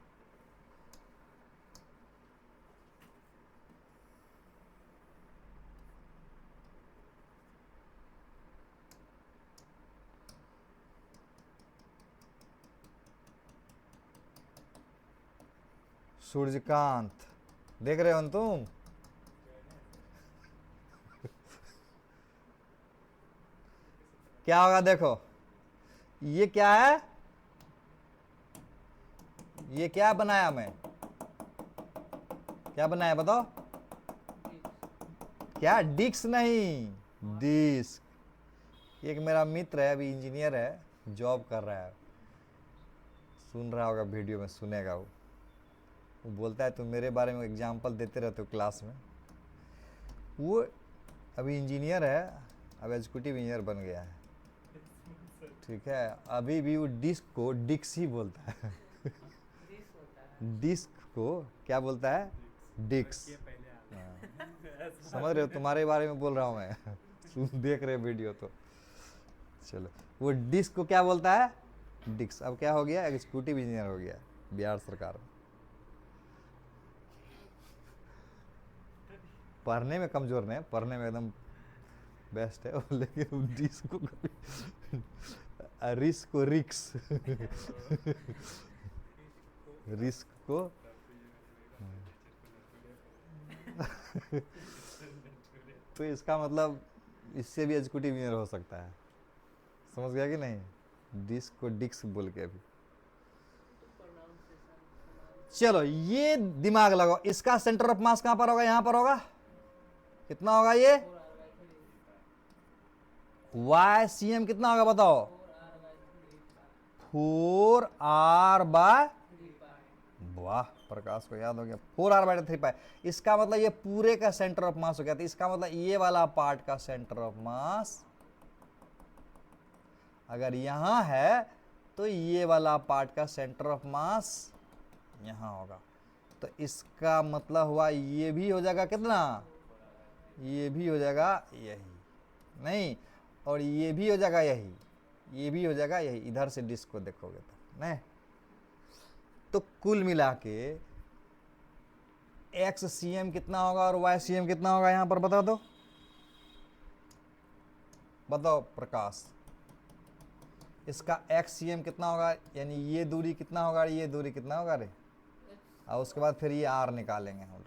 सूर्यकांत, देख रहे हो न तुम? क्या होगा देखो, ये क्या है, ये क्या बनाया मैं, क्या बनाया बताओ? क्या? डिस्क नहीं, डिस्क। एक मेरा मित्र है, अभी इंजीनियर है, जॉब कर रहा है, सुन रहा होगा वीडियो में, सुनेगा वो बोलता है तुम मेरे बारे में एग्जाम्पल देते रहते हो क्लास में। वो अभी इंजीनियर है, अब एग्जीक्यूटिव इंजीनियर बन गया है, ठीक है, अभी भी वो डिस्क को डिक्स ही बोलता है। डिस्क को क्या बोलता है? डिक्स। समझ रहे हो, तुम्हारे बारे में बोल रहा हूँ मैं। सुन, देख रहे वीडियो तो। चलो, वो डिस्क को क्या बोलता है? डिक्स। अब क्या हो गया? एग्जीक्यूटिव इंजीनियर हो गया बिहार सरकार में। पढ़ने में कमजोर नहीं, पढ़ने में एकदम बेस्ट है, लेकिन डिस्क को रिस्क को रिक्स, रिस्क को तो इसका मतलब इससे भी एग्जीक्यूटिव इंजीनियर हो सकता है, समझ गया कि नहीं? डिस्क को डिस्क बोल के अभी। चलो, ये दिमाग लगाओ, इसका सेंटर ऑफ मास कहां पर होगा? यहां पर होगा। कितना होगा ये? वाई सी एम कितना होगा बताओ? 4r/, वाह, प्रकाश को याद हो गया, 4r/3π। इसका मतलब ये पूरे का सेंटर ऑफ मास हो गया, तो इसका मतलब ये वाला पार्ट का सेंटर ऑफ मास अगर यहां है तो ये वाला पार्ट का सेंटर ऑफ मास यहां होगा। तो इसका मतलब हुआ ये भी हो जाएगा कितना? ये भी हो जाएगा यही, नहीं, और ये भी हो जाएगा यही, ये भी हो जाएगा यही, इधर से डिस्क को देखोगे तो नहीं। तो कुल मिला के एक्स सी एम कितना होगा और वाई सी एम कितना होगा यहां पर बता दो, बताओ प्रकाश। इसका एक्स सी एम कितना होगा, यानी ये दूरी कितना होगा, ये दूरी कितना होगा रे, और उसके बाद फिर ये आर निकालेंगे हम लोग।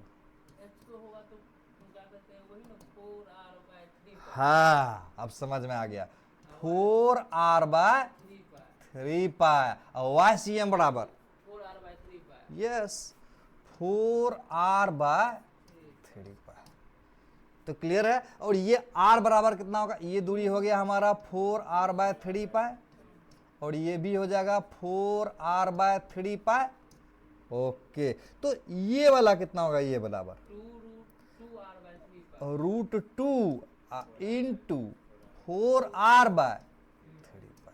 हाँ, अब समझ में आ गया, 4r/3π और वाई सी एम बराबर, यस, 4r/3π। तो क्लियर है। और ये r बराबर कितना होगा? ये दूरी हो गया हमारा 4r/3π, और ये भी हो जाएगा 4r/3π। ओके, तो ये वाला कितना होगा? ये बराबर √2 इंटू 4r/3π,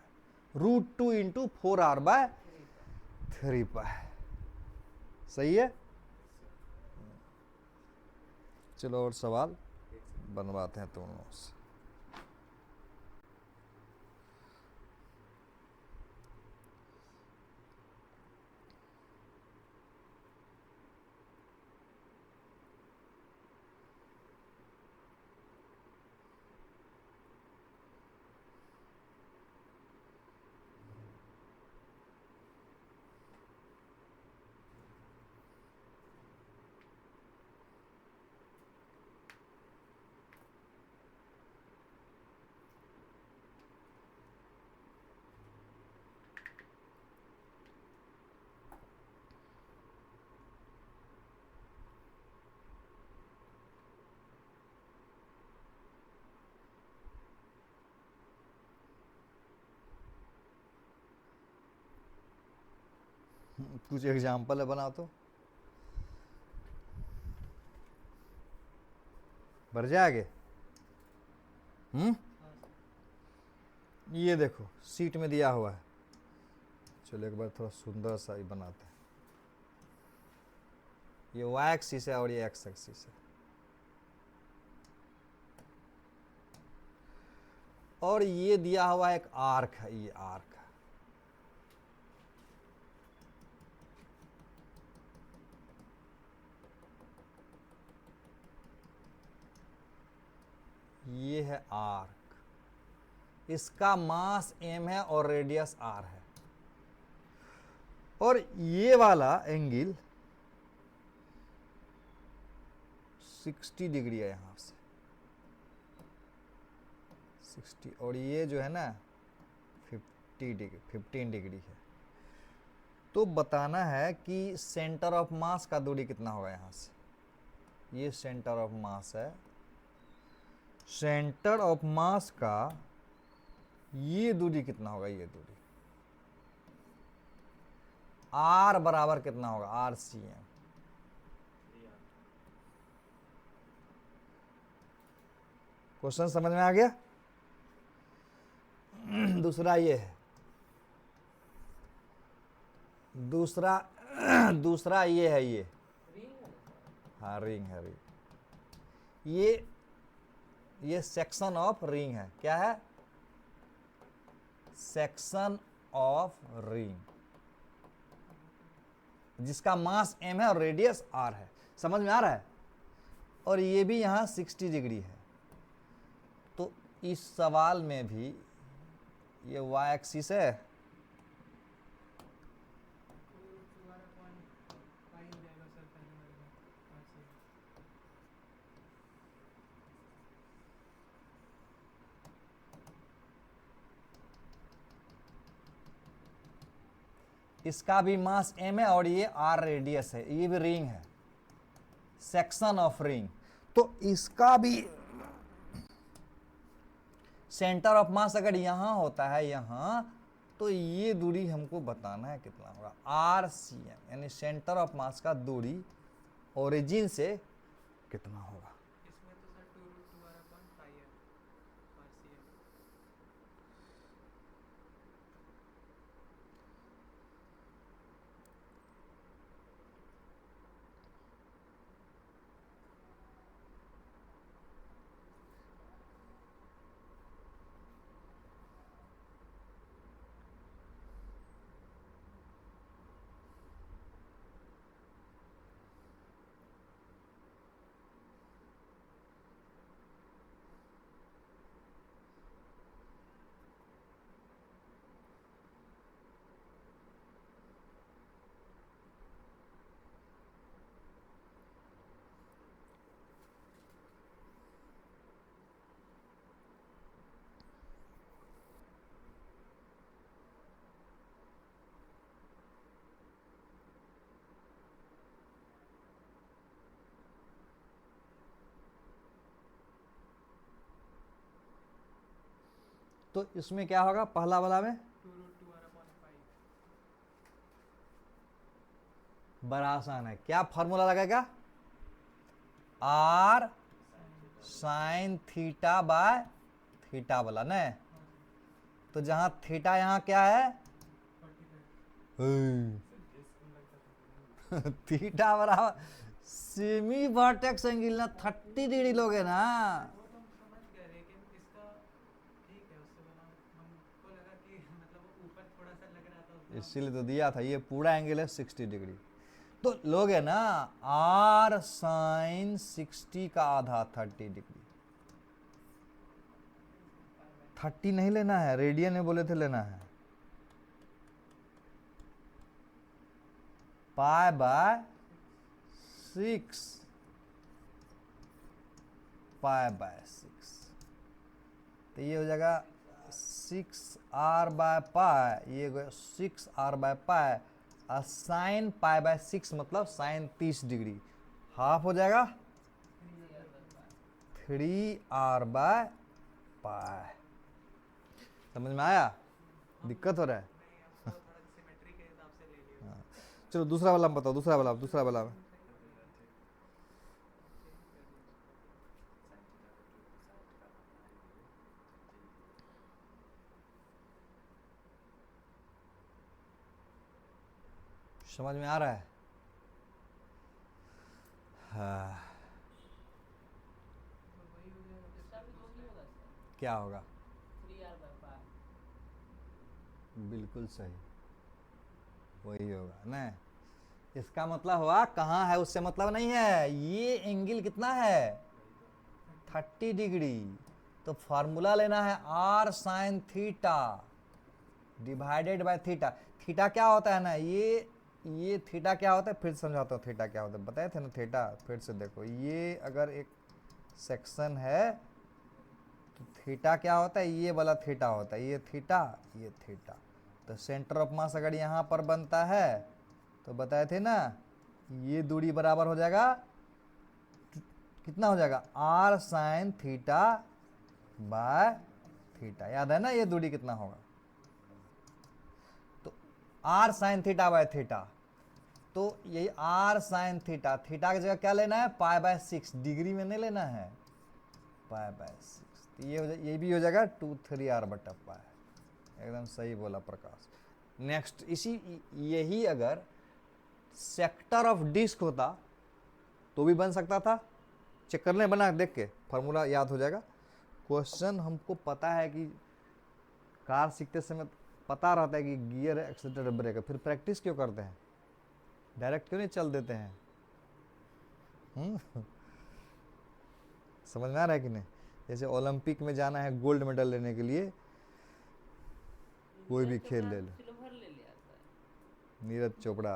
√2 इंटू 4r/3π। सही है। चलो और सवाल बनवाते हैं तुम लोगों से। कुछ एग्जाम्पल है, बनाओ तो। बढ़ जाएंगे। ये देखो सीट में दिया हुआ है, चलो एक बार थोड़ा सुंदर सा ही बनाते हैं। ये वाई एक्सिस है और ये एक्स एक्सिस है, और ये दिया हुआ एक आर्क है, ये आर्क है। ये है आर्क, इसका मास m है और रेडियस r है। और ये वाला एंगल 60 डिग्री है यहाँ से 60, और ये जो है ना 15 डिग्री है। तो बताना है कि सेंटर ऑफ मास का दूरी कितना होगा यहाँ से। ये सेंटर ऑफ मास है, सेंटर ऑफ मास का ये दूरी कितना होगा, ये दूरी आर बराबर कितना होगा, आर सी एम। क्वेश्चन समझ में आ गया। दूसरा ये है, दूसरा ये है, ये रिंग है ना? हाँ रिंग है, रिंग। ये सेक्शन ऑफ रिंग है। क्या है? सेक्शन ऑफ रिंग, जिसका मास m है और रेडियस r है। समझ में आ रहा है। और ये भी यहाँ 60 डिग्री है। तो इस सवाल में भी ये y एक्सिस है, 2/2 जाएगा सर पहले वाले में। ऐसे। इसका भी मास m है और ये r रेडियस है, ये भी रिंग है, सेक्शन ऑफ रिंग। तो इसका भी सेंटर ऑफ मास अगर यहां होता है, यहां, तो ये दूरी हमको बताना है कितना होगा, आर सी एम, यानी सेंटर ऑफ मास का दूरी ओरिजिन से कितना होगा। इसमें तो सर 2/2 है RCM। तो इसमें क्या होगा, पहला वाला में 2/2 बड़ा आसान है। क्या फॉर्मूला लगेगा, r sine theta by theta वाला न। तो जहां थीटा यहाँ क्या है, 45। थीटा बराबर सेमी वर्टेक्स एंगल ना 30 डिग्री लोगे ना। वो तो हम समझ गए, लेकिन इसका ठीक है, उससे बना हमको लगा कि मतलब वो ऊपर थोड़ा सा लग रहा था उसका। इसीलिए तो दिया था, ये पूरा एंगल है 60 डिग्री। तो लोगे ना आर साइन 60 का आधा 30 डिग्री। 30 नहीं लेना है, रेडियन में बोले थे लेना है। पाई बाय 6, पाई बाय 6, तो ये हो जाएगा 6r बाय पाई, ये 6r बाय पाई, और साइन पाई बाय 6 मतलब साइन 30 डिग्री, हाफ हो जाएगा 3r बाय पाई। समझ में आया, दिक्कत हो रहा है। नहीं, हमको थोड़ा सिमेट्री के हिसाब से ले लिया। चलो दूसरा वाला बताओ, दूसरा वाला में समझ में आ रहा है। हाँ, तो वही हो जाएगा इसका भी तो नहीं होगा इसका। क्या होगा, 3r/5। बिल्कुल सही, वही होगा ना। इसका मतलब हुआ कहाँ है उससे मतलब नहीं है, ये एंगल कितना है 30 डिग्री। तो फार्मूला लेना है r sine theta divided by theta. Theta क्या होता है ना, ये ये थीटा क्या होता है, फिर समझाता हूँ थीटा क्या होता है, बताए थे ना थीटा, फिर से देखो, ये अगर एक सेक्शन है तो थीटा क्या होता है, ये वाला थीटा होता है, ये थीटा, ये थीटा। तो सेंटर ऑफ मास अगर यहाँ पर बनता है तो बताए थे ना, ये दूरी बराबर हो जाएगा, कितना हो जाएगा, r sine theta by theta. याद है ना ये दूरी कितना होगा, तो r sine theta by theta. तो यही आर साइन थीटा, थीटा की जगह क्या लेना है, पाई बाय 6, डिग्री में नहीं लेना है, पाई बाय 6। तो ये भी हो जाएगा 2/3 बटा पाई। एकदम सही बोला प्रकाश। नेक्स्ट, इसी यही अगर सेक्टर ऑफ डिस्क होता तो भी बन सकता था। चेक कर लें, बना देख के फार्मूला याद हो जाएगा। क्वेश्चन हमको पता है कि कार सीखते समय पता रहता है कि गियर है, एक्सीलरेटर, ब्रेक है, फिर प्रैक्टिस क्यों करते हैं, डायरेक्ट क्यों नहीं चल देते हैं? समझ में आ रहा है कि नहीं? जैसे ओलंपिक में जाना है गोल्ड मेडल लेने के लिए, कोई भी खेल ले लो, सिल्वर ले लिया था। नीरज चोपड़ा,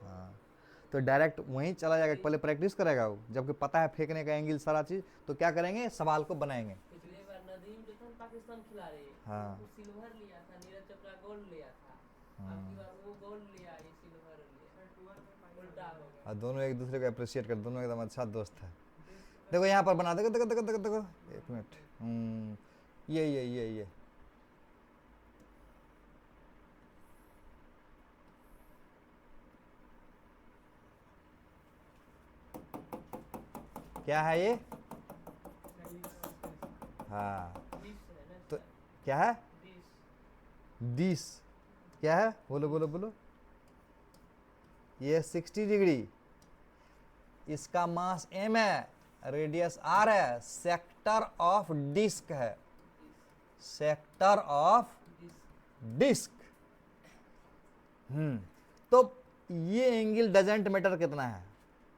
हाँ, तो डायरेक्ट वहीं चला जाएगा, पहले प्रैक्टिस करेगा वो, जबकि पता है फेंकने का एंगल सारा चीज, तो क्या करेंगे, सवाल को बनाएंगे। पिछले बार नदीम जो था पाकिस्तान खिला रहे, हाँ। वो सिल्वर लिया था, नीरज चोपड़ा गोल्ड लिया था। अब की बार वो गोल्ड लिया, ये सिल्वर लिया, उल्टा हो गया। और दोनों एक दूसरे को अप्रिशिएट कर, दोनों एकदम अच्छा दोस्त है। देखो यहाँ पर बना, देखो देखो देखो देखो देखो, एक मिनट, ये क्या है ये, हाँ, डिश है ना, तो क्या है, डिश। दिस क्या है, बोलो बोलो बोलो, ये 60 डिग्री, इसका मास m है, रेडियस r है, सेक्टर ऑफ डिस्क है, सेक्टर ऑफ डिस्क। तो ये एंगल डजेंट मैटर कितना है,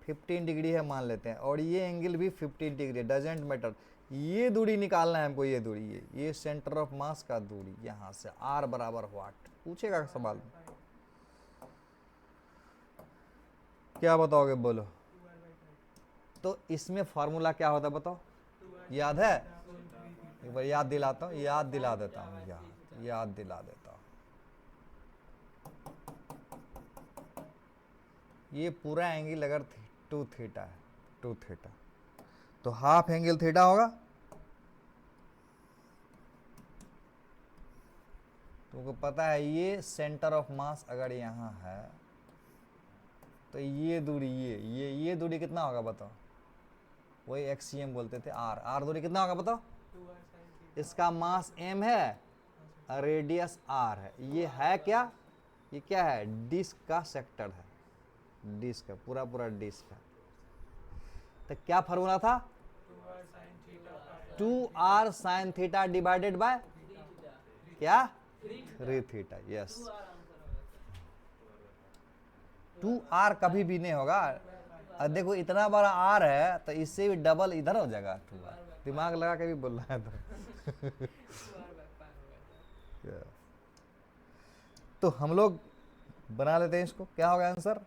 15 डिग्री है मान लेते हैं, और ये एंगल भी 15 डिग्री, डजेंट मैटर। ये दूरी निकालना है हमको, ये दूरी, ये सेंटर ऑफ मास का दूरी, यहां से r बराबर व्हाट पूछेगा सवाल में, क्या बताओगे, बोलो। तो इसमें फार्मूला क्या होता है बताओ, याद है, एक बार याद दिलाता हूँ, याद दिला देता हूँ, याद दिला देता हूँ। ये पूरा एंगल अगर 2 थीटा है, 2 थीटा, तो हाफ एंगल थीटा होगा। तुमको पता है ये सेंटर ऑफ मास अगर यहाँ है तो ये दूरी, ये दूरी कितना होगा बताओ, वही एक्सीएम बोलते थे, आर दूरी कितना होगा बताओ। इसका मास m है, रेडियस r है, ये है क्या, ये क्या है, डिस्क का सेक्टर है, डिस्क है, पूरा पूरा डिस्क है। तो क्या फार्मूला था, 2r sin theta divided bye क्या, 3 थीटा, यस। 2r कभी भी नहीं होगा, अब देखो इतना बड़ा r है तो इससे भी डबल इधर हो जाएगा 2r, दिमाग लगा के भी बोल रहा है तो हम लोग बना लेते हैं इसको, क्या होगा answer,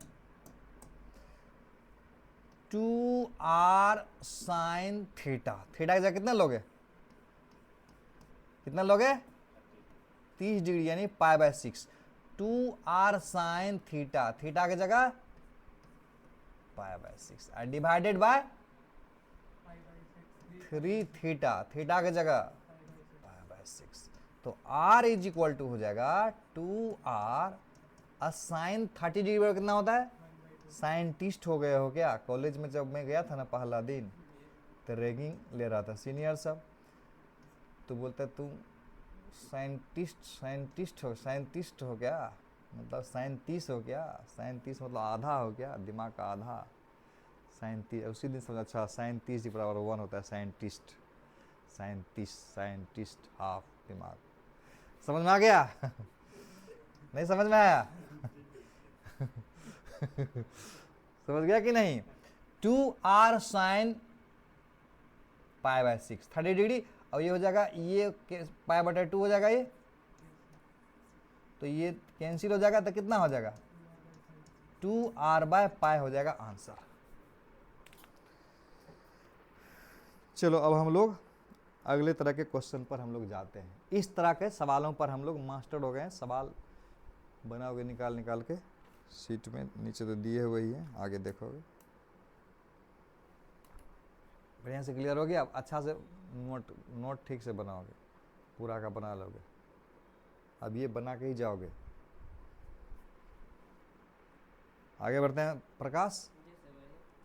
2r sin theta, theta की जगह कितना लोगे, कितना लोगे, 30 डिग्री यानी pi by 6, 2r sin theta, theta की जगह पाई बाय 6 और डिवाइडेड बाय 3 थीटा, थीटा की जगह पाई बाय 6, तो r इज इक्वल टू हो जाएगा 2r साइन 30 डिग्री पर कितना होता है, साइंटिस्ट हो गए हो क्या, कॉलेज में जब मैं गया था ना पहला दिन तो रैगिंग ले रहा था सीनियर सब, तो बोलता तुम साइंटिस्ट हो क्या, मतलब साइंटिस्ट हो क्या, साइंटिस्ट मतलब आधा हो क्या, दिमाग का आधा, साइंटिस्ट। उसी दिन समझा, अच्छा साइंटिस्ट बराबर 1 होता है, साइंटिस्ट, साइंटिस्ट हाफ दिमाग, समझ में आ गया नहीं समझ में आया समझ गया कि नहीं, 2r sin pi by 6 30 degree, और ये हो जाएगा, ये पाई बटा 2 हो जाएगा, ये तो ये कैंसिल हो जाएगा, तो कितना हो जाएगा 2r/π हो जाएगा आंसर। चलो अब हम लोग अगले तरह के क्वेश्चन पर हम लोग जाते हैं। इस तरह के सवालों पर हम लोग मास्टर हो गए हैं। सवाल बनाओगे निकाल निकाल के सीट में, नीचे तो दिए हुए ही हैं, आगे देखोगे। बढ़िया से क्लियर हो गया। अब अच्छा से नोट ठीक से बनाओगे, पूरा का बना लोगे। अब ये बना के ही जाओगे। आगे बढ़ते हैं प्रकाश।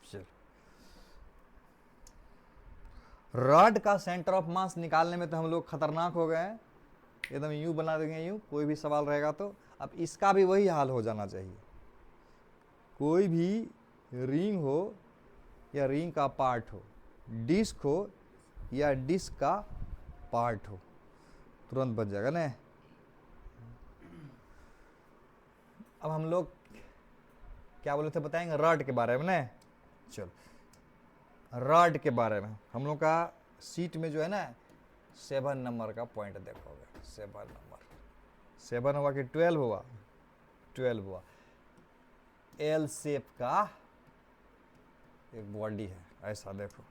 चल, रॉड का सेंटर ऑफ मास निकालने में तो हम लोग खतरनाक हो गए हैं, एकदम यूं बना देंगे यूं। कोई भी सवाल रहेगा तो अब इसका भी वही हाल हो जाना चाहिए। कोई भी रिंग हो या रिंग का पार्ट हो, डिस्क हो या डिस्क का पार्ट हो, तुरंत बन जाएगा ना। अब हम लोग क्या बोले थे बताएंगे रॉड के बारे में ना। चलो रॉड के बारे में हम लोग का सीट में जो है ना 7 नंबर का पॉइंट देखोगे। 7 नंबर, 7 हुआ कि 12 हुआ? 12 हुआ। एल शेप का एक बॉडी है, ऐसा देखो।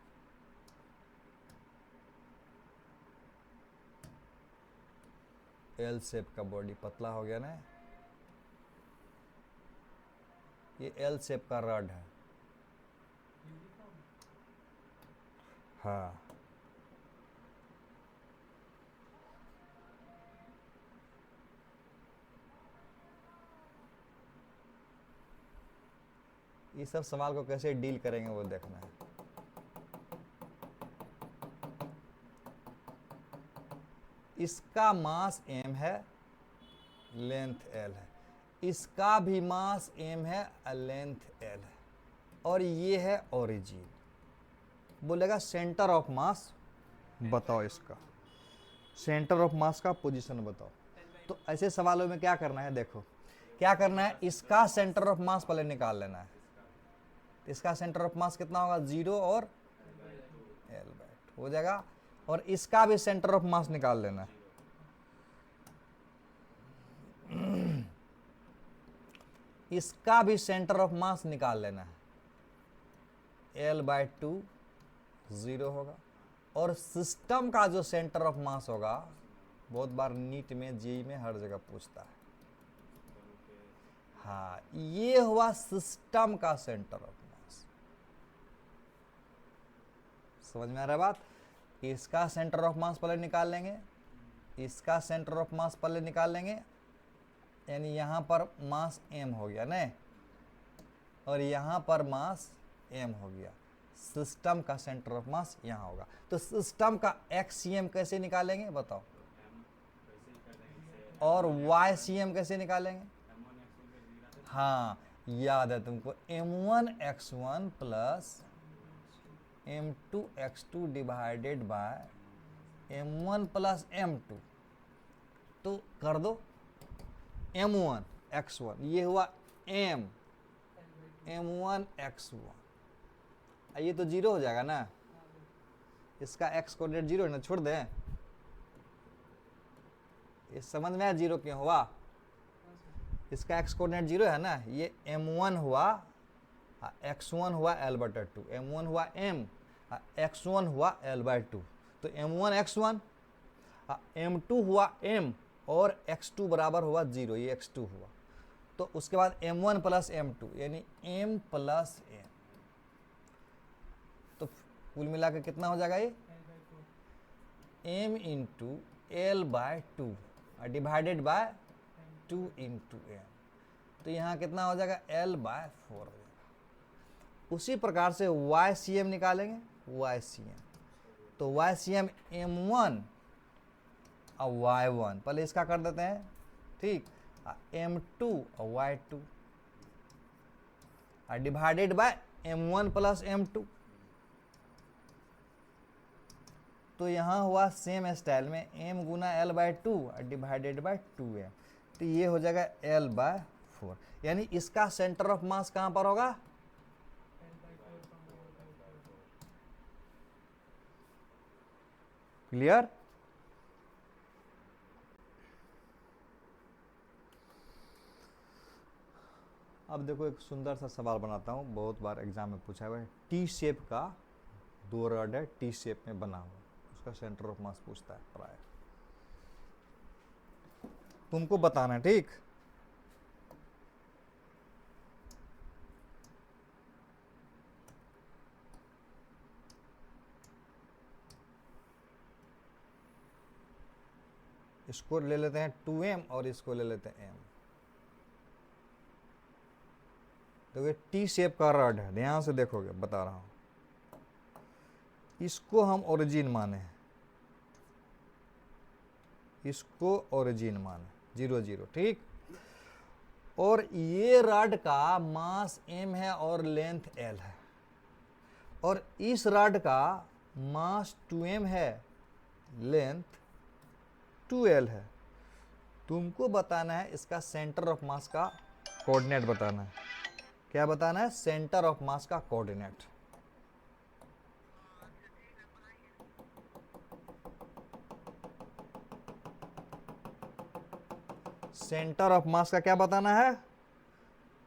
एल शेप का बॉडी पतला हो गया ना, ये एल शेप का रॉड है। हाँ, ये सब सवाल को कैसे डील करेंगे वो देखना है। इसका मास m है, लेंथ l है। इसका भी मास m है, लेंथ l है। और ये है ओरिजिन। बोलेगा सेंटर ऑफ मास बताओ, इसका सेंटर ऑफ मास का पोजीशन बताओ। तो ऐसे सवालों में क्या करना है, देखो क्या करना है, इसका सेंटर ऑफ मास पहले निकाल लेना है। इसका सेंटर ऑफ मास कितना होगा? 0 और l/2 हो जाएगा। और इसका भी सेंटर ऑफ मास निकाल लेना है। इसका भी सेंटर ऑफ मास निकाल लेना है। l/2 0 होगा। और सिस्टम का जो सेंटर ऑफ मास होगा, बहुत बार नीट में जेई में हर जगह पूछता है। हाँ, ये हुआ सिस्टम का सेंटर ऑफ मास। समझ में आ रहा है बात? इसका सेंटर ऑफ मास पहले निकाल लेंगे, इसका सेंटर ऑफ मास पहले निकाल लेंगे, यानी यहां पर मास m हो गया ना, और यहां पर मास m हो गया। सिस्टम का सेंटर ऑफ मास यहां होगा। तो सिस्टम का एक्सीएम कैसे निकालेंगे बताओ, और वाईसीएम कैसे निकालेंगे? हाँ, याद है तुमको, m1x1 plus m2x2 divided by m1 plus m2। तो कर दो m1x1, ये हुआ m1x1। ये तो 0 हो जाएगा ना, इसका x कोऑर्डिनेट 0 है ना, छोड़ दें। ये समझ में आया 0 क्यों हुआ? इसका x कोऑर्डिनेट 0 है ना, ये m1 हुआ, x1 हुआ l/2, m1 हुआ m, x1 हुआ l/2। तो m1 x1, m2 हुआ m, और x2 बराबर हुआ 0, ये x2 हुआ। तो उसके बाद m1 प्लस m2 यानी m प्लस m। तो कुल मिला के कितना हो जाएगा? ये m into l/2 divided by 2 into m। तो यहाँ कितना हो जाएगा? l/4 हो जाएगा। उसी प्रकार से YCM निकालेंगे, YCM। तो YCM m1 और y1, पहले इसका कर देते हैं, ठीक, m2 और y2 divided by m1 plus m2। तो यहाँ हुआ सेम स्टाइल में m Guna l/2 divided by 2m। तो ये हो जाएगा l/4। यानी इसका सेंटर ऑफ मास कहाँ पर होगा? क्लियर? अब देखो एक सुंदर सा सवाल बनाता हूँ, बहुत बार एग्जाम में पूछा हुआ है। टी शेप का 2 रॉड है, टी शेप में बना हुआ, उसका सेंटर ऑफ मास पूछता है प्राय। तुमको बताना है, ठीक। इसको ले लेते हैं 2m और इसको ले लेते हैं m। तो ये टी शेप का रॉड है, ध्यान से देखोगे, बता रहा हूं। इसको हम ओरिजिन माने, इसको ओरिजिन माने 0 0, ठीक। और ये रॉड का मास m है और लेंथ l है, और इस रॉड का मास 2m है, लेंथ 2l है। तुमको बताना है इसका सेंटर ऑफ मास का कोऑर्डिनेट बताना है। क्या बताना है? सेंटर ऑफ मास का कोऑर्डिनेट। सेंटर ऑफ मास का क्या बताना है?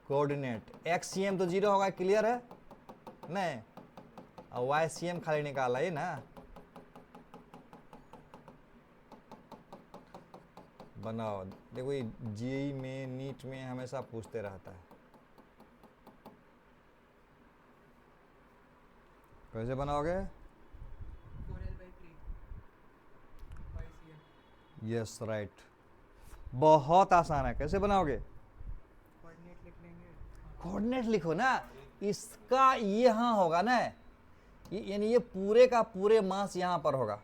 कोऑर्डिनेट। XCM तो 0 होगा, क्लियर है? नहीं, और YCM खाली निकाला ही ना। बनाओ, देखो ये जेई में, नीट में हमेशा पूछते रहता है। कैसे बनाओगे? 4l/3 YCM। यस, राइट, बहुत आसान है। कैसे बनाओगे? कोऑर्डिनेट लिख लेंगे। कोऑर्डिनेट लिखो ना, इसका यहाँ होगा ना, यानी ये पूरे का पूरे मास यहाँ पर होगा।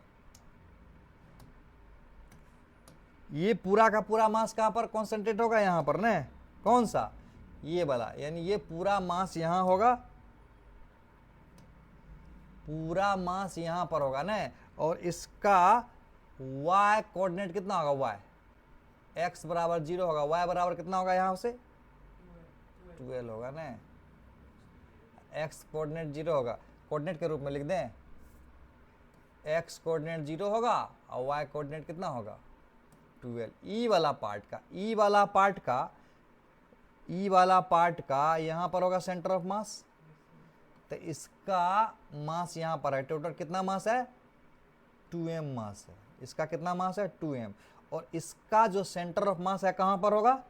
ये पूरा का पूरा मास कहाँ पर कॉन्सेंट्रेट होगा? यहाँ पर ना। कौन सा? ये वाला, यानी ये पूरा मास यहाँ होगा, पूरा मास यहाँ पर होगा ना। और इसका y कोऑर्डिनेट कितना होगा? y x बराबर 0 होगा, y बराबर कितना होगा? यहाँ से 12 होगा ना। x कोऑर्डिनेट 0 होगा, कोऑर्डिनेट के रूप में लिख दें, x कोऑर्डिनेट 0 होगा और y कोऑर्डिनेट कितना होगा? 12। ई वाला पार्ट का यहाँ पर होगा सेंटर ऑफ मास, तो इसका मास यहाँ पर है। टोटल कितना मास है? 2m मास है। इसका कितना मास है? 2m। और इसका जो सेंटर ऑफ मास है कहाँ पर होगा?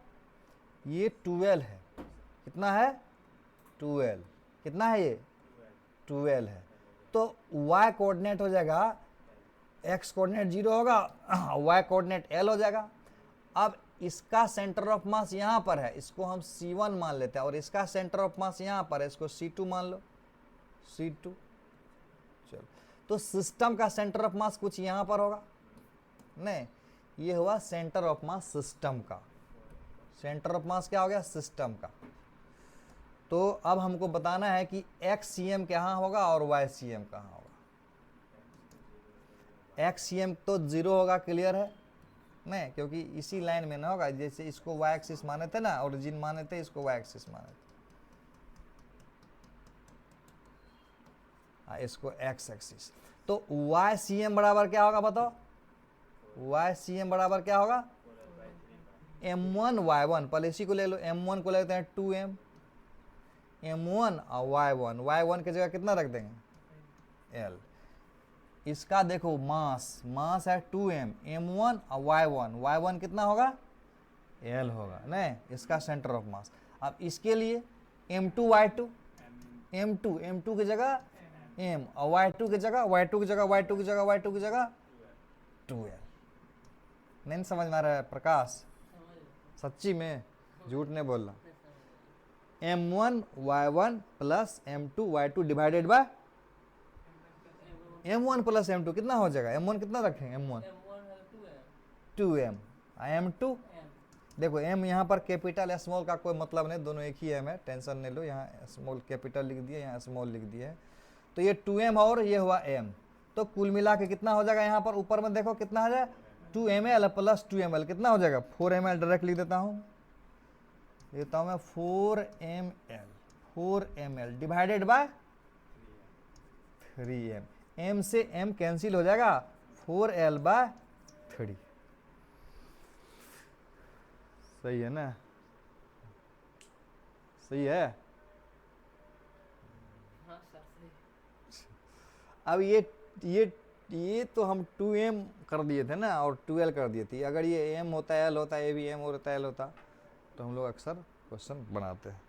ये 12 है। कितना है? 12। कितना है ये? 12 है। तो y कोऑर्डिनेट हो जाएगा, x कोऑर्डिनेट 0 होगा, y कोऑर्डिनेट l हो जाएगा। अब इसका सेंटर ऑफ मास यहाँ पर है, इसको हम C1 मान लेते हैं, और इसका सेंटर ऑफ मास यहाँ पर है, इसको C2 मान लो, C2। चलो, तो सिस्टम का सेंटर ऑफ मास कुछ यहाँ पर होगा नहीं, ये हुआ सेंटर ऑफ मास सिस्टम का। सेंटर ऑफ मास क्या हो गया? सिस्टम का। तो अब हमको बताना है कि XCM कहाँ होगा और YCM कहाँ होगा। XCM तो 0 होगा, क्लियर है नहीं, क्योंकि इसी लाइन में ना होगा। जैसे इसको y एक्सिस माने थे ना, ओरिजिन माने थे, इसको y एक्सिस माने थे, इसको x एक्सिस। तो YCM बराबर क्या होगा बताओ? YCM बराबर क्या होगा? M1 Y1। पहले इसी को ले लो, M1 को लेते हैं 2m, M1 और Y1 की जगह कितना रख देंगे? L। इसका देखो मास है 2m, M1 और Y1 कितना होगा? L होगा नहीं, इसका सेंटर ऑफ मास। अब इसके लिए M2 Y2, M2 की जगह M, और Y2 की जगह 2L। नहीं समझ में आ रहा है प्रकाश? सच्ची में, झूठ नहीं बोलना। M1 Y1 plus M2 Y2 divided by M1 plus M2 कितना हो जाएगा? M1 कितना रखेंगे? M1 2m, M2 देखो m यहाँ पर कैपिटल स्मॉल का कोई मतलब नहीं, दोनों एक ही m है, टेंशन नहीं लो। यहाँ स्मॉल कैपिटल लिख दिया, यहाँ स्मॉल लिख दिया है, तो ये 2m और ये हुआ m। तो कुल मिला के कितना हो जाएगा? यहाँ पर ऊपर में देखो कितना हो जाएगा? 2ml प्लस 2ml कितना हो जाएगा? 4ml। डायरेक्ट लिख देता हूँ, देता हूँ मैं 4ml divided by 3m। m से m कैंसिल हो जाएगा, 4l/3। सही है ना? सही है। हाँ सर सही। अब ये तो हम 2m कर दिए थे ना और 12 कर दिए थे। अगर ये m होता l होता a भी m होता l होता तो हम लोग अक्सर क्वेश्चन बनाते हैं।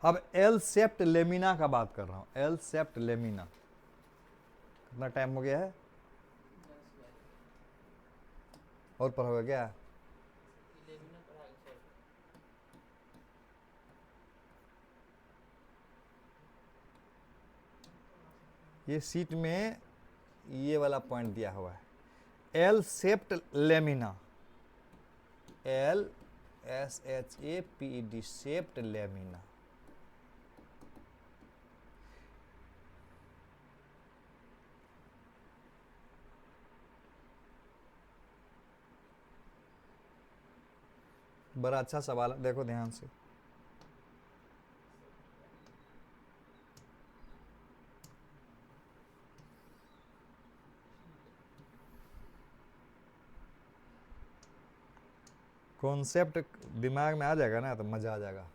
अब एल सेप्ट लेमिना का बात कर रहा हूं। एल सेप्ट लेमिना कितना टाइम हो गया है? 10 बाई और पढ़ोगे क्या? 11 में पढ़ा के छोड़। ये सीट में ये वाला पॉइंट दिया हुआ है, L sept lamina, L SHAPED sept lamina. बड़ा अच्छा सवाल है, देखो ध्यान से। कॉन्सेप्ट दिमाग में आ जाएगा ना तो मजा आ जाएगा।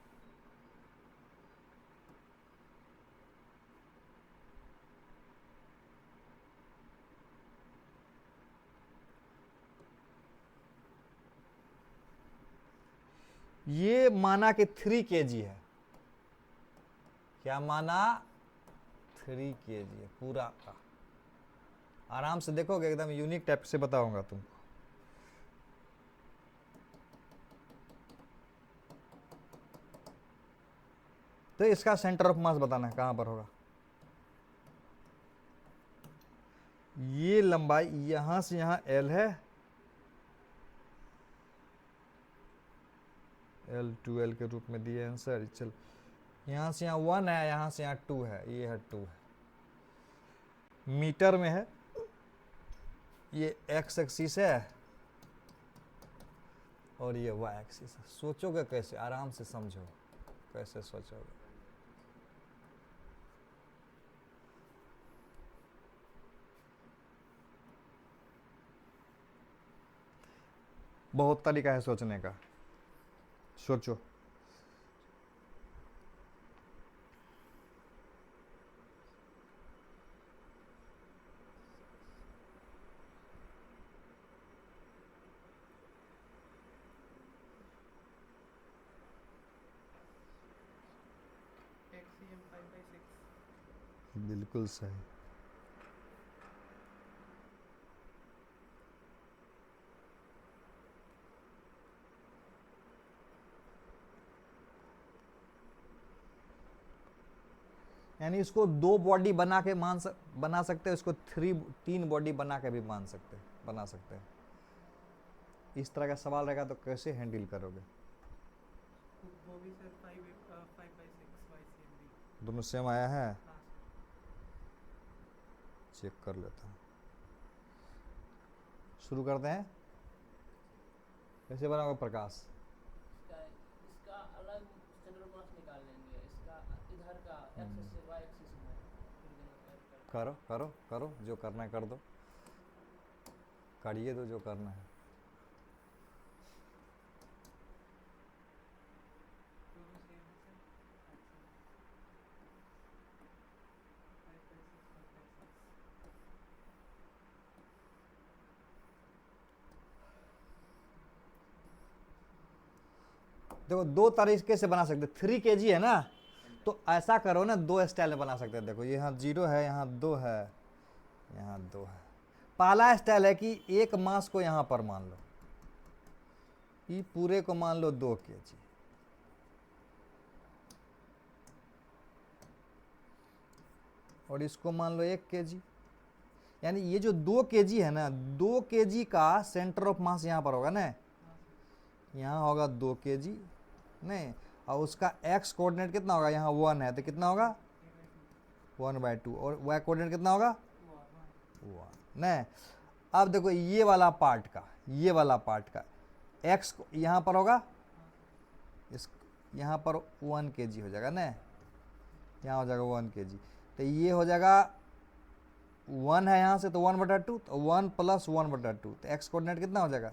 ये माना कि 3 kg है। क्या माना? 3 kg है पूरा का। आराम से देखोगे, एकदम यूनिक टाइप से बताऊंगा तुमको। तो इसका सेंटर ऑफ मास बताना है कहां पर होगा। ये लंबाई यहां से यहां L है, L 2L के रूप में दिए आंसर। चल यहां से यहां 1 है, यहां से यहां 2 है, ये है 2 है, मीटर में है। ये x एक्सिस है और ये y एक्सिस है। सोचोगे कैसे? आराम से समझो कैसे सोचोगे। बहुत तरीका है सोचने का, सोचो। XCM 5/6। बिल्कुल सही। यानी इसको 2 बॉडी बना के बना सकते हैं, इसको 3 बॉडी बना के भी बना सकते हैं। इस तरह का सवाल रहेगा तो कैसे हैंडल करोगे? वो भी सर 5/6 YCMB। दोनों सेम आया है? हाँ सर। चेक कर लेता हूँ। शुरू करते हैं। कैसे बनाओगे प्रकाश? इसका अलग सेंटर ऑफ मास निकाल लेंगे। इसका इधर का एक्सिस से y एक्सिस में फिर दोनों ऐड कर। करो जो करना है कर दो, करिए दो जो करना है। दोनों सेम है सर। 5/6। देखो 2 तरीके से बना सकते। 3 kg है ना, तो ऐसा करो ना, 2 स्टाइल में बना सकते हैं। देखो यहाँ 0 है, यहाँ 2 है, यहाँ 2 है। पहला स्टाइल है कि एक मास को यहाँ पर मान लो, ये पूरे को मान लो 2 kg, और इसको मान लो 1 kg। यानी ये जो 2 kg है ना, 2 kg का सेंटर ऑफ मास यहाँ पर होगा ना, यहाँ होगा 2 kg नहीं, और उसका x कोऑर्डिनेट कितना होगा? यहाँ 1 है तो कितना होगा? 1/2। और y कोऑर्डिनेट कितना होगा? 1 नहीं। अब देखो ये वाला पार्ट का x यहाँ पर होगा, इस यहाँ पर 1 kg हो जाएगा ना, यहाँ हो जाएगा 1 kg। तो ये हो जाएगा 1 है यहाँ से तो 1/2, तो 1 + 1/2, तो x कोऑर्डिनेट कितना हो जाएगा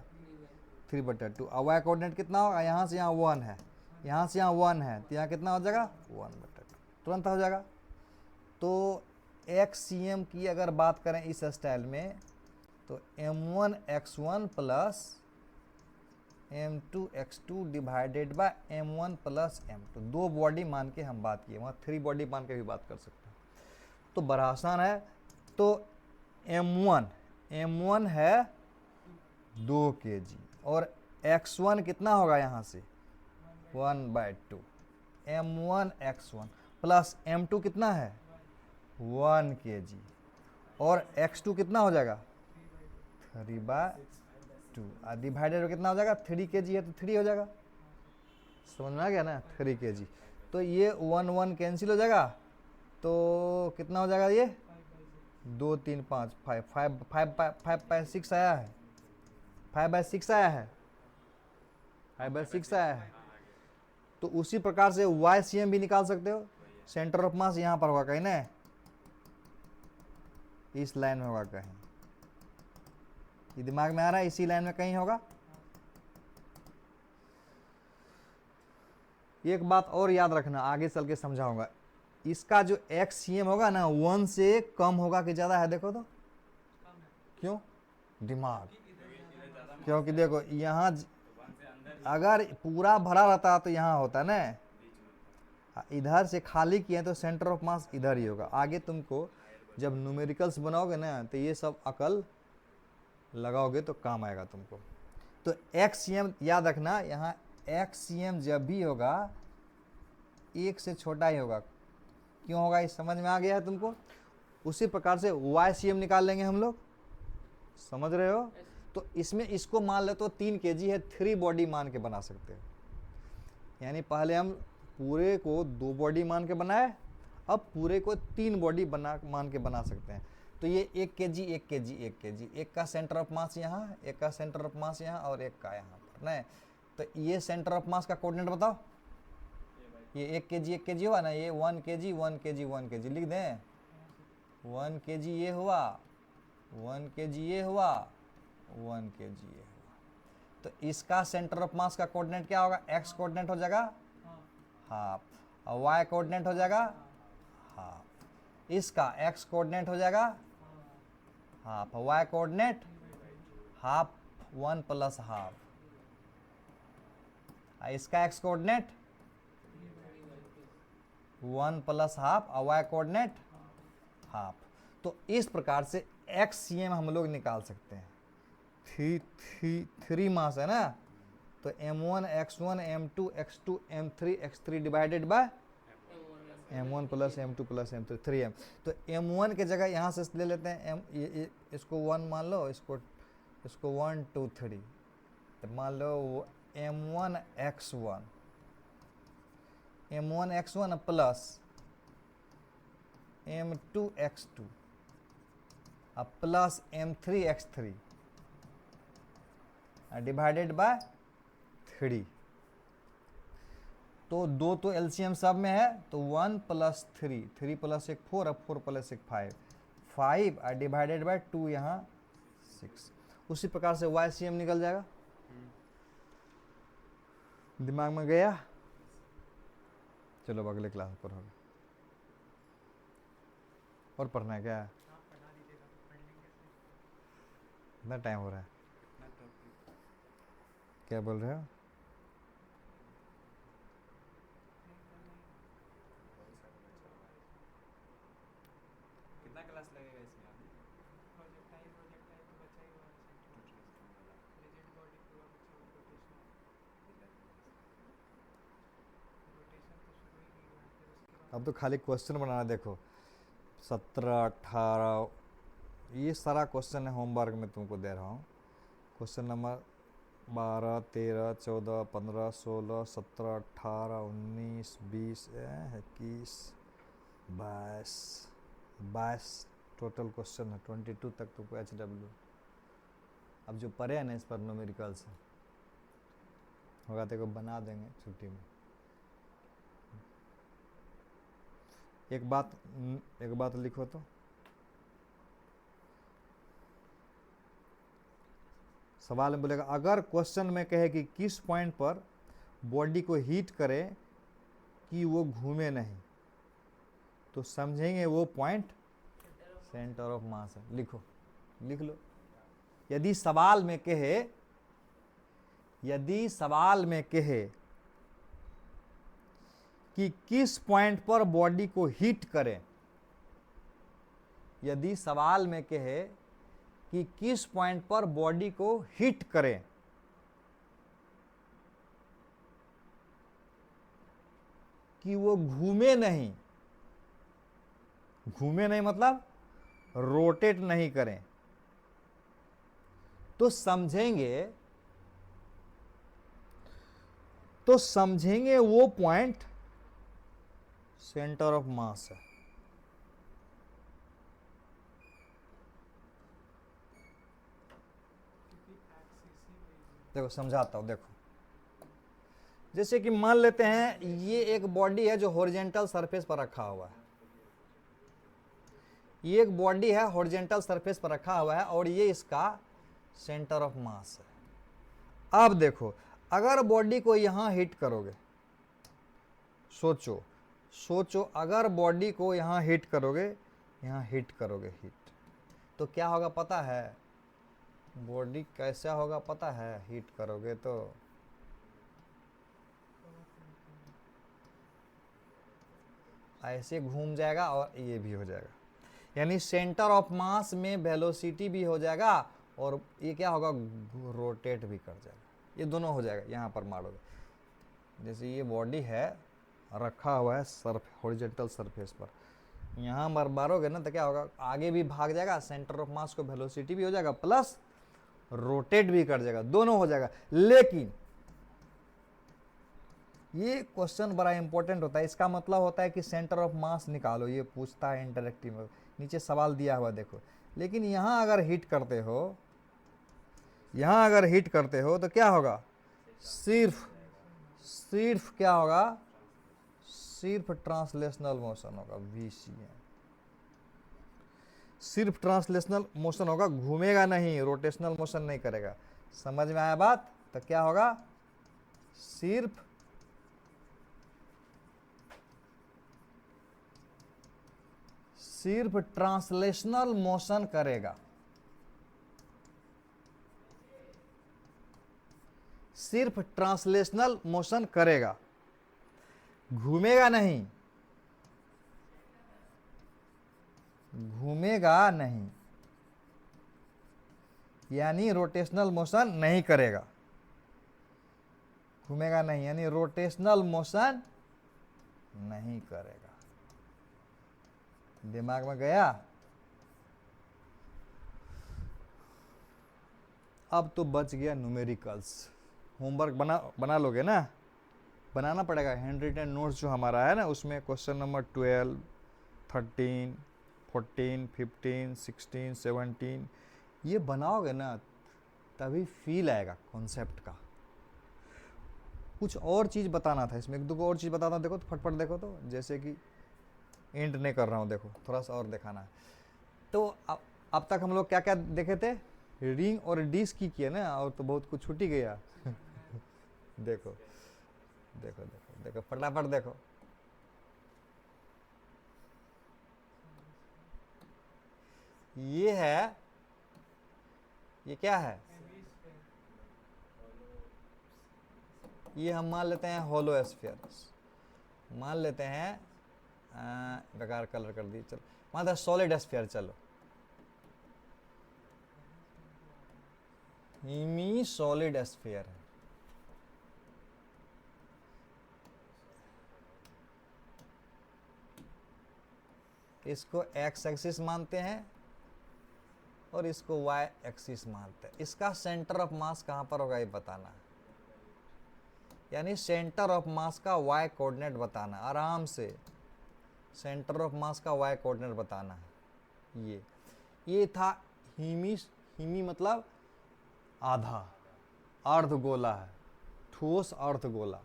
3/2। अब y कोऑर्डिनेट कितना होगा, यहाँ से यहाँ 1 है, यहाँ से यहाँ 1 है, तो यहाँ कितना हो जाएगा 1/2, तुरंत हो जाएगा। तो XCM की अगर बात करें इस स्टाइल में तो m1x1 + m2x2 divided by m1 + m2, 2 body मान के हम बात किए, वहाँ 3 बॉडी मान के भी बात कर सकते हैं। तो बड़ा आसान है। तो m1 है 2 kg और x1 कितना होगा यहाँ से 1/2, m1x1 प्लस m2 कितना है 1 kg और x2 कितना हो जाएगा 3/2, डिवाइडेड में कितना हो जाएगा 3 kg है तो 3 हो जाएगा, समझ में आ गया ना 3 kg। तो ये 1 1 कैंसिल हो जाएगा, तो कितना हो जाएगा ये 2 3 5 5/6 आया है, 5/6 आया है, 5/6 आया है। तो उसी प्रकार से YCM भी निकाल सकते हो। सेंटर ऑफ मास यहाँ पर होगा कहीं ना, इस लाइन में होगा कहीं, ये दिमाग में आ रहा है, इसी लाइन में कहीं होगा। एक बात और याद रखना, आगे चल के समझाऊंगा, इसका जो XCM होगा ना 1 से कम होगा कि ज़्यादा है, देखो तो क्यों, दिमाग, क्योंकि देखो यहाँ अगर पूरा भरा रहता तो यहाँ होता ना, इधर से खाली किए तो सेंटर ऑफ मास इधर ही होगा। आगे तुमको जब न्यूमेरिकल्स बनाओगे ना तो ये सब अकल लगाओगे तो काम आएगा तुमको। तो XCM याद रखना, यहाँ XCM जब भी होगा 1 से छोटा ही होगा, क्यों होगा ये समझ में आ गया है तुमको। उसी प्रकार से YCM निकाल लेंगे हम लोग, समझ रहे हो। तो इसमें इसको मान ले तो 3 kg है, 3 बॉडी मान के बना सकते हैं। यानी पहले हम पूरे को 2 बॉडी मान के बनाए, अब पूरे को 3 बॉडी मान के बना सकते हैं। तो ये 1 kg 1 kg 1 kg, एक का सेंटर ऑफ मास यहाँ, एक का सेंटर ऑफ मास यहाँ और एक का यहाँ पर नहीं। तो ये सेंटर ऑफ मास का कोऑर्डिनेट बताओ, ये 1 kg 1 kg हुआ ना, ये 1 kg 1 kg 1 kg लिख दें, 1 kg ये हुआ, 1 kg ये हुआ, 1 kg ये हुआ। तो इसका सेंटर ऑफ मास का कोऑर्डिनेट क्या होगा, x कोऑर्डिनेट हो जाएगा हाफ और y कोऑर्डिनेट हो जाएगा हाफ, इसका x कोऑर्डिनेट हो जाएगा half, y coordinate half 1 + half, इसका x कोऑर्डिनेट 1 + हाफ और y कोऑर्डिनेट हाफ। तो इस प्रकार से XCM हम लोग निकाल सकते हैं। 3 मास है ना, तो m1 x1 m2 x2 m3 x3 divided by m1 + m2 + m3 3m। तो m1 के जगह यहाँ से ले लेते हैं ये इसको 1 मान लो, इसको 1 2 3, तो मान लो m1 x1 plus m2 x2 अब plus m3 x3 divided by 3। तो 2 तो LCM सब में है, तो 1 + 3, 3 + 1 4, अब 4 + 1 5, 5 डिवाइडेड बाय 2 यहाँ 6। उसी प्रकार से YCM निकल जाएगा। दिमाग में गया। चलो अब अगले क्लास पर होगा, और पढ़ना है क्या, आप पढ़ा दीजिएगा तो पढ़ लेंगे फिर। कितना टाइम हो रहा है, कितना टॉपिक क्या बोल रहे हो। कितना क्लास लगेगा इसमें अभी? प्रोजेक्ट टाइम तो बचा ही हुआ है, रिजिड बॉडी पूरा बचा हुआ, रोटेशन तो शुरू ही नहीं हुआ है, फिर उसके बाद अब तो खाली क्वेश्चन बनाना, देखो 17 18 ये सारा क्वेश्चन है होमवर्क में तुमको दे रहा हूँ। क्वेश्चन नंबर 12 13 14 15 16 17 18 19 20 21 22 टोटल क्वेश्चन है। 22 तक तुमको HW। अब जो पढ़े हैं ना इस पर न्यूमेरिकल्स होगा तो को बना देंगे छुट्टी में। एक बात लिखो तो, सवाल में बोलेगा अगर क्वेश्चन में कहे कि किस पॉइंट पर बॉडी को हीट करें कि वो घूमे नहीं, तो समझेंगे वो पॉइंट सेंटर ऑफ मास है। लिखो, लिख लो। यदि सवाल में कहे कि किस पॉइंट पर बॉडी को हीट करें, यदि सवाल में कहे कि किस पॉइंट पर बॉडी को हीट करें, कि वो घूमे नहीं, घूमे नहीं मतलब रोटेट नहीं करें, तो समझेंगे वो पॉइंट सेंटर ऑफ मास है। देखो समझाता हूं, देखो जैसे कि मान लेते हैं ये एक बॉडी है जो हॉरिजॉन्टल सरफेस पर रखा हुआ है, ये एक बॉडी है हॉरिजॉन्टल सरफेस पर रखा हुआ है और ये इसका सेंटर ऑफ मास है। अब देखो अगर बॉडी को यहां हिट करोगे, सोचो अगर बॉडी को यहां हिट करोगे, हिट, तो क्या होगा पता है? बॉडी कैसा होगा पता है? हिट करोगे तो ऐसे घूम जाएगा और ये भी हो जाएगा, यानी सेंटर ऑफ मास में वेलोसिटी भी हो जाएगा और ये क्या होगा? रोटेट भी कर जाएगा, ये दोनों हो जाएगा। यहाँ पर मारोगे, जैसे ये बॉडी है रखा हुआ है हॉरिजॉन्टल सरफेस पर, यहाँ मारोगे ना तो क्या होगा? आगे भी भाग जाएगा, सेंटर ऑफ मास को वेलोसिटी भी हो जाएगा प्लस रोटेट भी कर जाएगा, दोनों हो जाएगा। लेकिन ये क्वेश्चन बड़ा इंपॉर्टेंट होता है, इसका मतलब होता है कि सेंटर ऑफ मास निकालो, ये पूछता है इंटरेक्टिव में, नीचे सवाल दिया हुआ देखो। लेकिन यहां अगर हिट करते हो, तो क्या होगा? सिर्फ क्या होगा? सिर्फ ट्रांसलेशनल मोशन होगा, VCM, सिर्फ ट्रांसलेशनल मोशन होगा, घूमेगा नहीं, रोटेशनल मोशन नहीं करेगा। समझ में आया बात? तो क्या होगा? सिर्फ ट्रांसलेशनल मोशन करेगा, सिर्फ ट्रांसलेशनल मोशन करेगा, घूमेगा नहीं, यानी रोटेशनल मोशन नहीं करेगा, घूमेगा नहीं यानी रोटेशनल मोशन नहीं करेगा। दिमाग में गया? अब तो बच गया न्यूमेरिकल्स। होमवर्क बना लोगे ना? बनाना पड़ेगा। हैंड रिटन नोट्स जो हमारा है ना, उसमें क्वेश्चन नंबर 12, 13, 14, 15, 16, 17 ये बनाओगे ना तभी फील आएगा कॉन्सेप्ट का। कुछ और चीज़ बताना था इसमें, एक दो और चीज़ बताता हूँ, देखो तो फटफट देखो तो, जैसे कि एंड नहीं कर रहा हूँ, देखो थोड़ा सा और दिखाना है। तो अब तक हम लोग क्या क्या देखे थे? रिंग और डिस्क की किए ना, और तो बहुत कुछ छूट ही गया। देखो देखो देखो देखो फटाफट देखो। ये है, ये क्या है? ये हम मान लेते हैं होलो स्फीयर, मान लेते हैं बेकार कलर कर दी, चलो मान सॉलिड स्फीयर, चलो हेमी सॉलिड स्फीयर है। इसको एक्स एक्सिस मानते हैं और इसको वाई एक्सिस मानते हैं। इसका सेंटर ऑफ मास कहां पर होगा ये बताना है, यानी सेंटर ऑफ मास का वाई कोऑर्डिनेट बताना, आराम से सेंटर ऑफ मास का वाई कोऑर्डिनेट बताना है। ये था हीमी मतलब आधा, अर्धगोला है, ठोस अर्धगोला,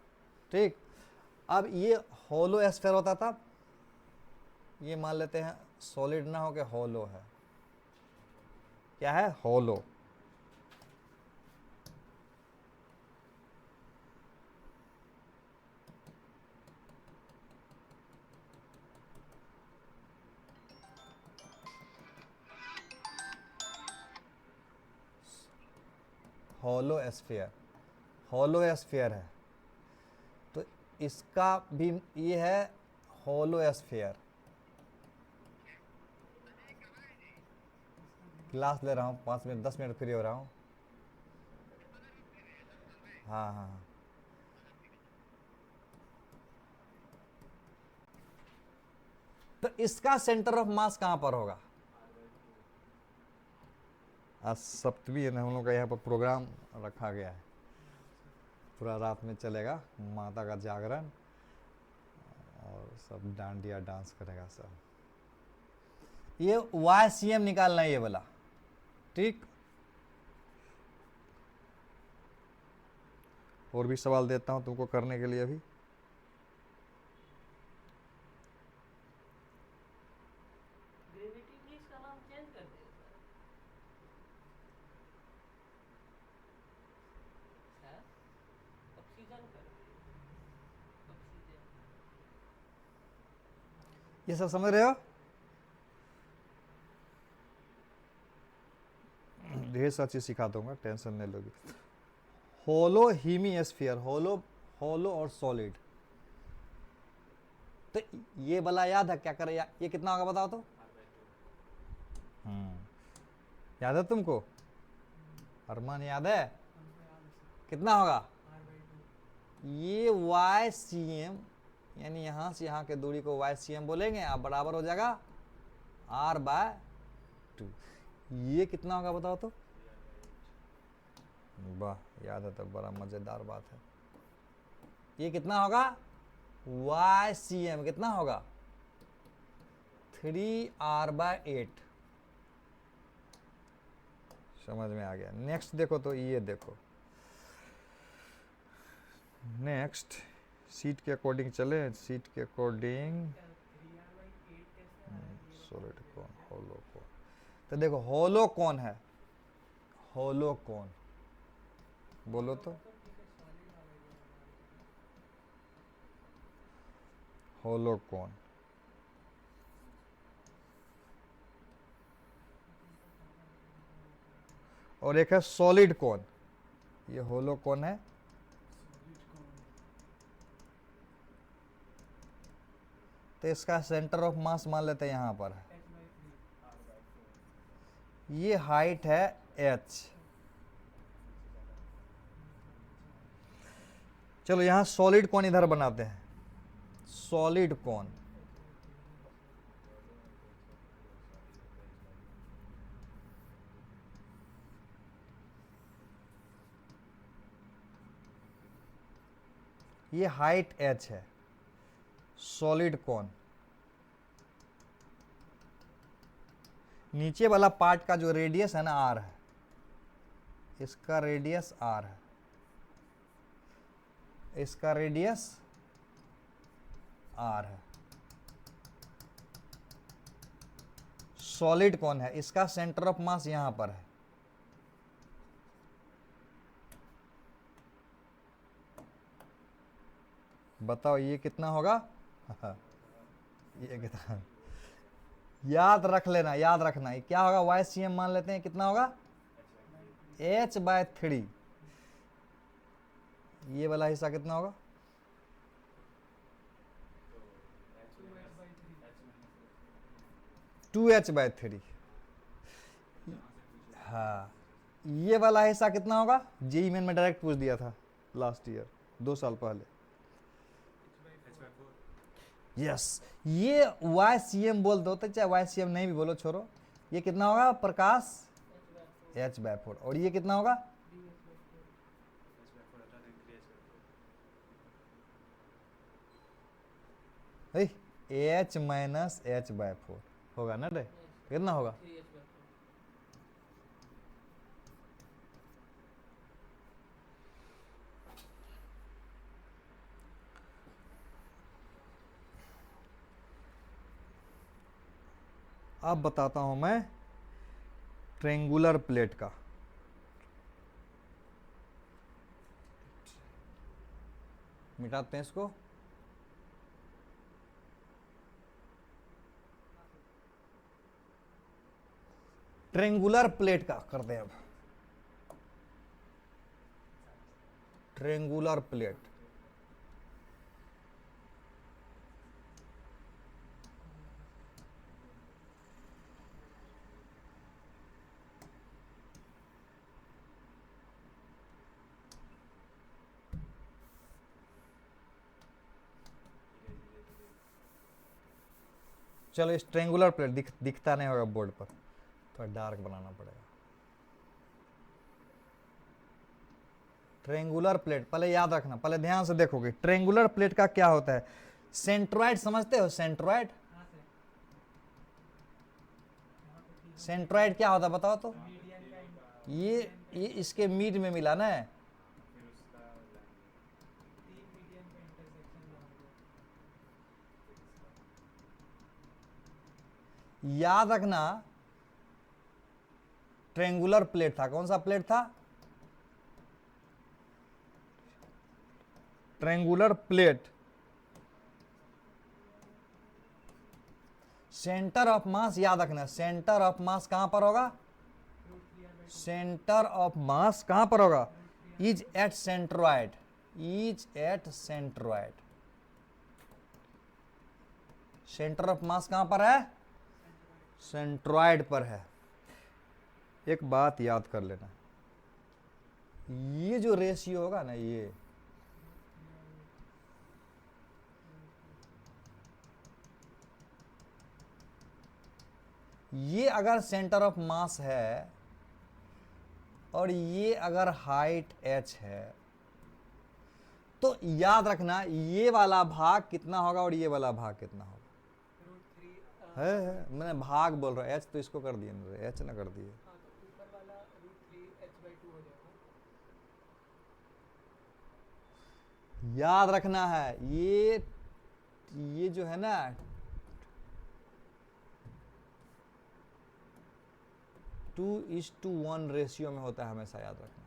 ठीक। अब ये होलो स्फीयर होता था, ये मान लेते हैं सॉलिड ना हो के होलो है। क्या है? होलो। हॉलो एस्फीयर, हॉलो एस्फीयर है, तो इसका भी ये है हॉलो एस्फीयर। क्लास ले रहा हूँ, 5 मिनट 10 मिनट फ्री हो रहा हूँ। हाँ हाँ हाँ। तो इसका सेंटर ऑफ मास कहां पर होगा? आज सप्तमी है ना, हम लोग का यहाँ पर प्रोग्राम रखा गया है, पूरा रात में चलेगा, माता का जागरण और सब डांडिया डांस करेगा सब। ये YCM निकालना है ये वाला, ठीक। और भी सवाल देता हूं तुमको करने के लिए अभी। ग्रेविटी भी इसका नाम चेंज कर दिया सर। ऑक्सीजन कर दिया, ऑक्सीजन। ये सब समझ रहे हो? ढेर सारी चीज सिखा दूंगा, टेंशन नहीं लोगे। होलो हीमिस्फीयर, होलो होलो और सॉलिड। तो ये वाला याद है क्या करे? ये कितना होगा बताओ तो? याद है तुमको? अरमान याद है? कितना होगा? ये YCM, यानी यहां से यहां के दूरी को YCM बोलेंगे, आप बराबर हो जाएगा R/2। ये कितना होगा बताओ तो? वाह, याद है तो बड़ा मजेदार बात है। ये कितना होगा? YCM कितना होगा? 3R/8। समझ में आ गया। नेक्स्ट देखो तो, ये देखो नेक्स्ट, सीट के अकॉर्डिंग चले, सीट के अकॉर्डिंग। सॉलिड कौन, होलो कौन? तो देखो होलो कौन है, होलो कौन बोलो तो? होलो कौन, और एक है सॉलिड कौन। ये होलो कौन है, तो इसका सेंटर ऑफ मास मान लेते हैं यहां पर है। ये हाइट है h। चलो यहां सॉलिड कौन इधर बनाते हैं, सॉलिड कौन। ये हाइट h है, सॉलिड कौन। नीचे वाला पार्ट का जो रेडियस है ना r है, इसका रेडियस r है, इसका रेडियस r है। सॉलिड कौन है, इसका सेंटर ऑफ मास यहां पर है। बताओ ये कितना होगा? ये कितना, याद रख लेना, याद रखना। ये क्या होगा? YCM मान लेते हैं, कितना होगा? h/3। ये वाला हिस्सा कितना होगा? 2h/3। हाँ, ये वाला हिस्सा कितना होगा? जेईई मेन में डायरेक्ट पूछ दिया था लास्ट ईयर, 2 साल पहले। यस, ये YCM बोल दो, तो चाहे YCM नहीं भी बोलो, छोड़ो। ये कितना होगा प्रकाश? h/4। और ये कितना होगा? H-H/4 होगा ना रे? कितना होगा? 3h/4। अब बताता हूं मैं ट्रेंगुलर प्लेट का। मिटाते हैं इसको। ट्रेंगुलर प्लेट का करते हैं अब। Triangular plate. चलो इस ट्रेंगुलर प्लेट दिखता नहीं होगा बोर्ड पर, थोड़ा डार्क बनाना पड़ेगा। ट्रेंगुलर प्लेट पहले याद रखना, पहले ध्यान से देखोगे ट्रेंगुलर प्लेट का क्या होता है। सेंट्रॉइड समझते हो? सेंट्रॉइड, हाँ सर, सेंट्रॉइड क्या होता है बताओ तो? मीडियन का ये इसके मिड में मिला ना, फिर उसका लाइन, तीन मीडियन का इंटरसेक्शन हुआ होगा। याद रखना ट्रेंगुलर प्लेट था। कौन सा प्लेट था? Triangular plate. सेंटर ऑफ मास याद रखना, सेंटर ऑफ मास कहां पर होगा? सेंटर ऑफ मास कहां पर होगा? Is at centroid, is at centroid. Centre of mass कहां पर है? सेंट्रॉइड पर है। एक बात याद कर लेना, ये जो रेशियो होगा ना, ये अगर सेंटर ऑफ मास है और ये अगर हाइट h है, तो याद रखना ये वाला भाग कितना होगा और ये वाला भाग कितना होगा। है मैंने भाग बोल रहा, h तो इसको कर दिए, h ना कर दिए। हाँ, तो ऊपर वाला √3h/2 हो जाएगा। याद रखना है ये जो है ना 2:1 रेशियो में होता है हमेशा, याद रखना।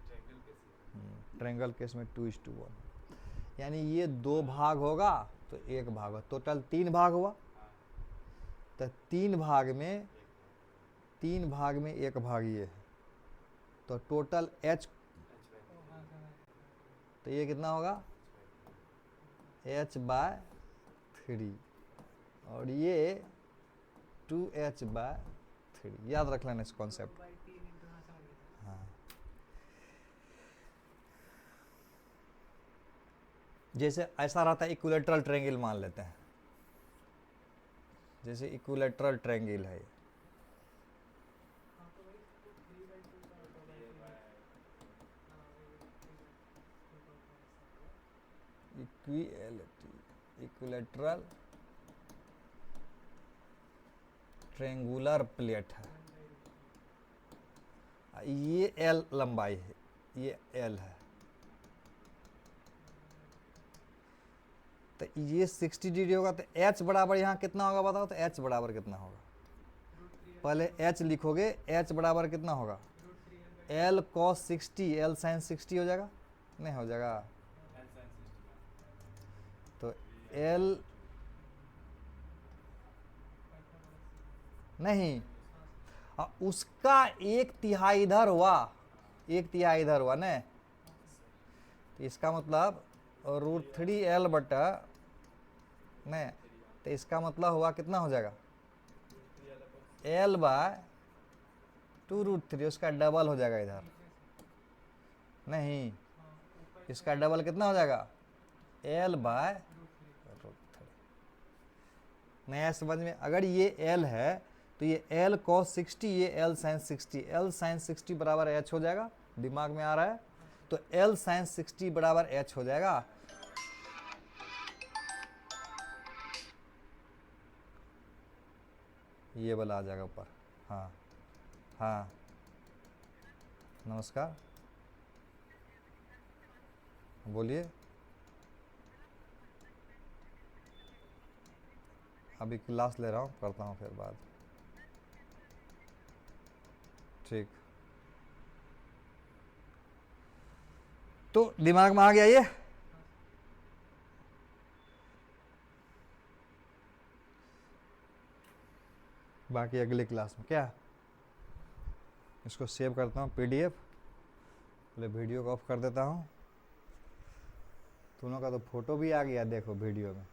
ट्रायंगल कैसे? ट्रायंगल केस में 2:1, यानी ये 2 भाग होगा तो 1 भाग होगा, टोटल 3 भाग हुआ। तो 3 भाग में 1 भाग ये है, तो टोटल h, तो ये कितना होगा? h/3 और ये 2h/3। याद रख लेना इस कॉन्सेप्ट। हाँ, जैसे ऐसा रहता है इक्विलेटरल ट्रायंगल मान लेते हैं, जैसे इक्विलेटरल ट्रायंगल है, इक्विलेटरल ट्रायंगुलर प्लेट है, ये L लंबाई है, ये L है, तो ये 60 डिग्री होगा। तो h बराबर यहाँ कितना होगा बताओ? तो h बराबर कितना होगा? पहले h लिखोगे, h बराबर कितना होगा? L cos 60 L sin 60 हो जाएगा, नहीं हो जाएगा? तो L नहीं, उसका 1/3 इधर हुआ, 1/3 इधर हुआ ना, तो इसका मतलब √3L बटा नहीं, तो इसका मतलब हुआ कितना हो जाएगा? L/2√3, उसका डबल हो जाएगा इधर, नहीं इसका डबल कितना हो जाएगा? L/√3। नया समझ में? अगर ये L है तो ये L cos 60, ये L sin 60, L sin 60 बराबर h हो जाएगा, दिमाग में आ रहा है? तो L sin 60 बराबर h हो जाएगा। ये वाला आ जाएगा ऊपर। हाँ हाँ, नमस्कार, बोलिए। अभी क्लास ले रहा हूँ, करता हूँ फिर बाद। ठीक, तो दिमाग में आ गया ये? बाकी अगले क्लास में क्या, इसको सेव करता हूँ PDF, पहले वीडियो को ऑफ कर देता हूँ। तुम लोग का तो फोटो भी आ गया देखो वीडियो में।